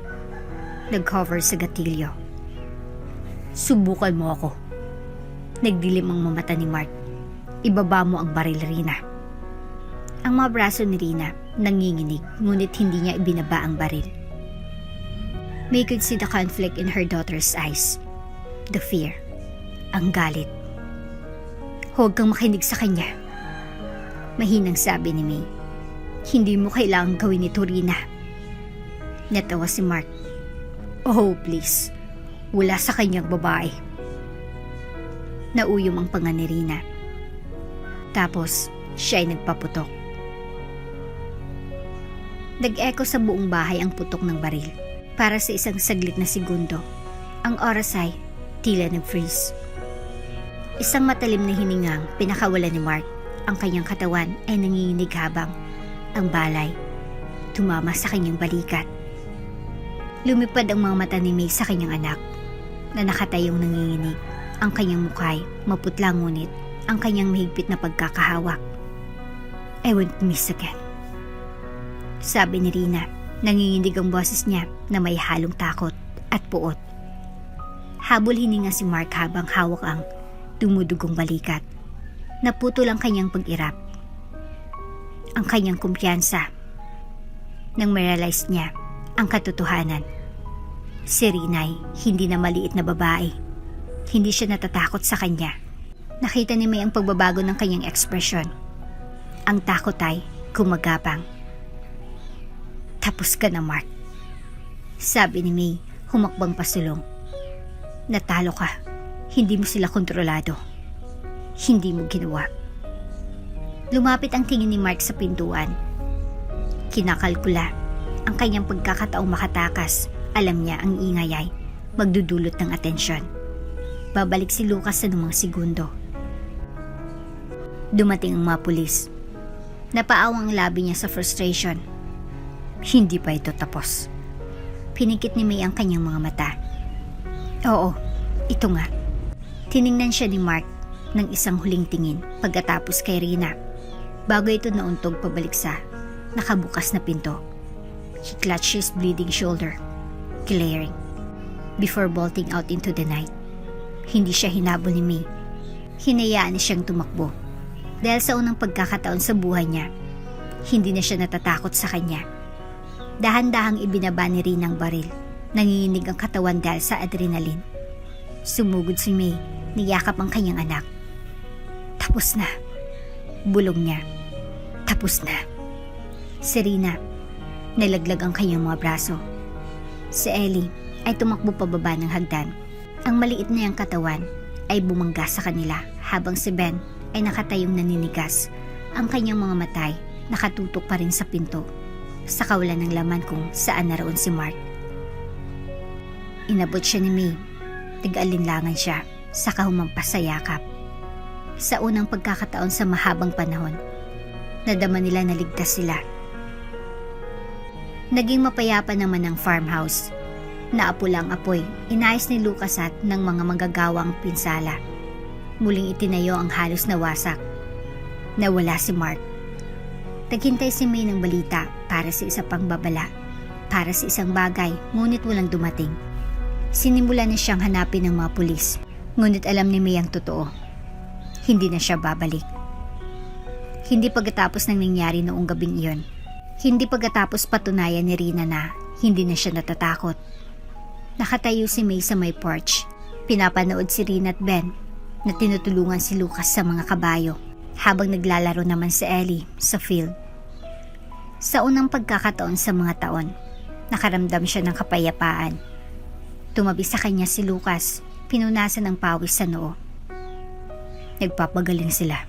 A: nag-cover sa gatilyo. Subukan mo ako. Nagdilim ang mamata ni Mark. Ibaba mo ang baril, Rina. Ang mga braso ni Rina nanginginig ngunit hindi niya ibinaba ang baril. May could see the conflict in her daughter's eyes. The fear. Ang galit. Huwag kang makinig sa kanya. Mahinang sabi ni May. Hindi mo kailangang gawin ito, Rina. Natawa si Mark. Oh, please. Wala sa kanyang babae. Nauyom ang panga ni Rina. Tapos, siya ay nagpaputok. Nag-echo sa buong bahay ang putok ng baril. Para sa isang saglit na segundo, ang oras ay tila nag-freeze. Isang matalim na hiningang pinakawala ni Mark. Ang kanyang katawan ay nanginginig habang ang balay tumama sa kanyang balikat. Lumipad ang mga mata ni May sa kanyang anak na nakatayong nanginginig. Ang kanyang mukha ay maputla ngunit ang kanyang mahigpit na pagkakahawak. I won't miss again. Sabi ni Rina, nanginginig ang boses niya na may halong takot at puot. Habol hininga si Mark habang hawak ang dumudugong balikat. Naputol ang kanyang pag-irap. Ang kanyang kumpiyansa. Nang ma-realize niya ang katotohanan. Si Rina ay hindi na maliit na babae. Hindi siya natatakot sa kanya. Nakita ni May ang pagbabago ng kanyang ekspresyon. Ang takot ay gumagapang. Tapos ka na, Mark. Sabi ni May, humakbang pasulong. Natalo ka. Hindi mo sila kontrolado. Hindi mo ginawa. Lumapit ang tingin ni Mark sa pintuan. Kinakalkula ang kanyang pagkakataong makatakas. Alam niya ang ingay ay magdudulot ng atensyon. Babalik si Lucas sa mga segundo. Dumating ang mga pulis. Napaawang ang labi niya sa frustration. Hindi pa ito tapos. Pinikit ni May ang kanyang mga mata. Oo, ito nga. Tiningnan siya ni Mark ng isang huling tingin pagkatapos kay Rina. Bago ito nauntog pabalik sa nakabukas na pinto. He clutched his bleeding shoulder, glaring, before bolting out into the night. Hindi siya hinabol ni May. Hinayaan niya siyang tumakbo. Dahil sa unang pagkakataon sa buhay niya, hindi na siya natatakot sa kanya. Dahan-dahang ibinaba ni Rina ang baril. Nanginginig ang katawan dahil sa adrenaline. Sumugod si May, niyakap ang kanyang anak. Tapos na. Bulong niya. Tapos na. Si Rina, nalaglag ang kanyang mga braso. Si Ellie ay tumakbo pababa ng hagdan. Ang maliit na niyang katawan ay bumangga sa kanila habang si Ben ay nakatayong naninigas. Ang kanyang mga matay nakatutok pa rin sa pinto sa kawalan ng laman kung saan naroon si Mark. Inabot siya ni May. Nag-alinlangan siya saka humampas sa yakap. Sa unang pagkakataon sa mahabang panahon, nadama nila na ligtas sila. Naging mapayapa naman ang farmhouse. Naapula ang apoy, inayos ni Lucas at ng mga manggagawang pinsala. Muling itinayo ang halos nawasak. Nawala si Mark. Naghintay si May ng balita para sa isa pang babala. Para sa isang bagay, ngunit walang dumating. Sinimula na siyang hanapin ng mga pulis. Ngunit alam ni May ang totoo. Hindi na siya babalik. Hindi pagkatapos ng nangyari noong gabing iyon. Hindi pagkatapos patunayan ni Rina na hindi na siya natatakot. Nakatayo si May sa may porch. Pinapanood si Rina at Ben na tinutulungan si Lucas sa mga kabayo habang naglalaro naman si Ellie sa field. Sa unang pagkakataon sa mga taon, nakaramdam siya ng kapayapaan. Tumabi sa kanya si Lucas, pinunasan ng pawis sa noo. Nagpapagaling sila,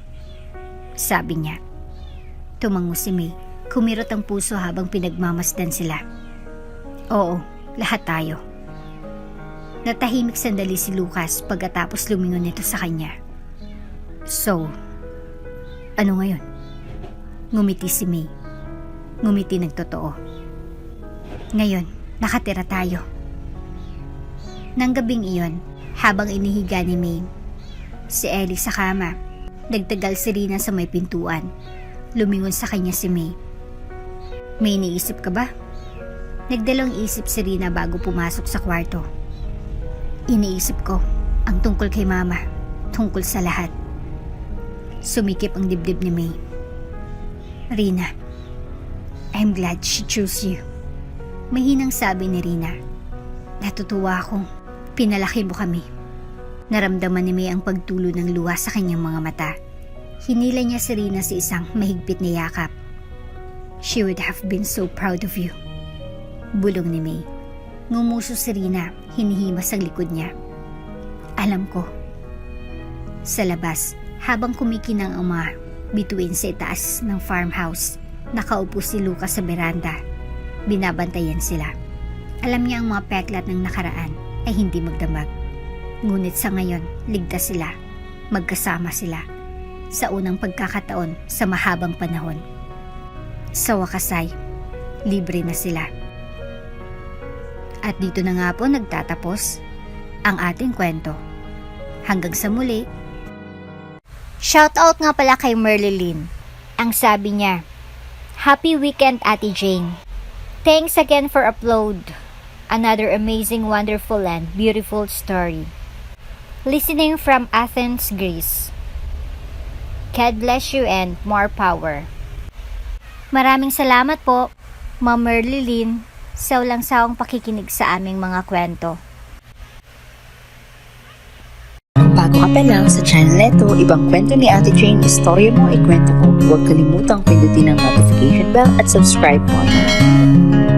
A: sabi niya. Tumango si May, kumirot ang puso habang pinagmamasdan sila. Oo, lahat tayo. Natahimik sandali si Lucas pagkatapos lumingon nito sa kanya. So, ano ngayon? Ngumiti si May. Ngumiti ng totoo. Ngayon, nakatira tayo. Nang gabing iyon, habang inihiga ni May, si Ellie sa kama, nagtagal si Rina sa may pintuan. Lumingon sa kanya si May. May iniisip ka ba? Nagdalawang isip si Rina bago pumasok sa kwarto. Iniisip ko ang tungkol kay Mama, tungkol sa lahat. Sumikip ang dibdib ni May. Rina, I'm glad she chose you. Mahinang sabi ni Rina. Natutuwa akong pinalaki mo kami. Naramdaman ni May ang pagtulo ng luha sa kanyang mga mata. Hinila niya si Rina sa isang mahigpit na yakap. She would have been so proud of you. Bulong ni May. Ngumuso si Rina, hinihimas ang likod niya. Alam ko. Sa labas, habang kumikinang ang mga bituin sa itaas ng farmhouse, nakaupo si Lucas sa beranda. Binabantayan sila. Alam niya ang mga peklat ng nakaraan ay hindi magdamag. Ngunit sa ngayon, ligtas sila. Magkasama sila. Sa unang pagkakataon sa mahabang panahon. Sa wakas ay, libre na sila. At dito na nga po nagtatapos ang ating kwento. Hanggang sa muli. Shoutout nga pala kay Merlylin. Ang sabi niya, Happy weekend, Ate Jane. Thanks again for upload. Another amazing, wonderful, and beautiful story. Listening from Athens, Greece. God bless you and more power. Maraming salamat po, Ma'am Merlylin, sa walang sawang pakikinig sa aming mga kwento.
B: Bago ka pa lang sa channel neto, ibang kwento ni Ate Jane, istorya mo, ikwento ko. Huwag kalimutang pindutin ang notification bell at subscribe button.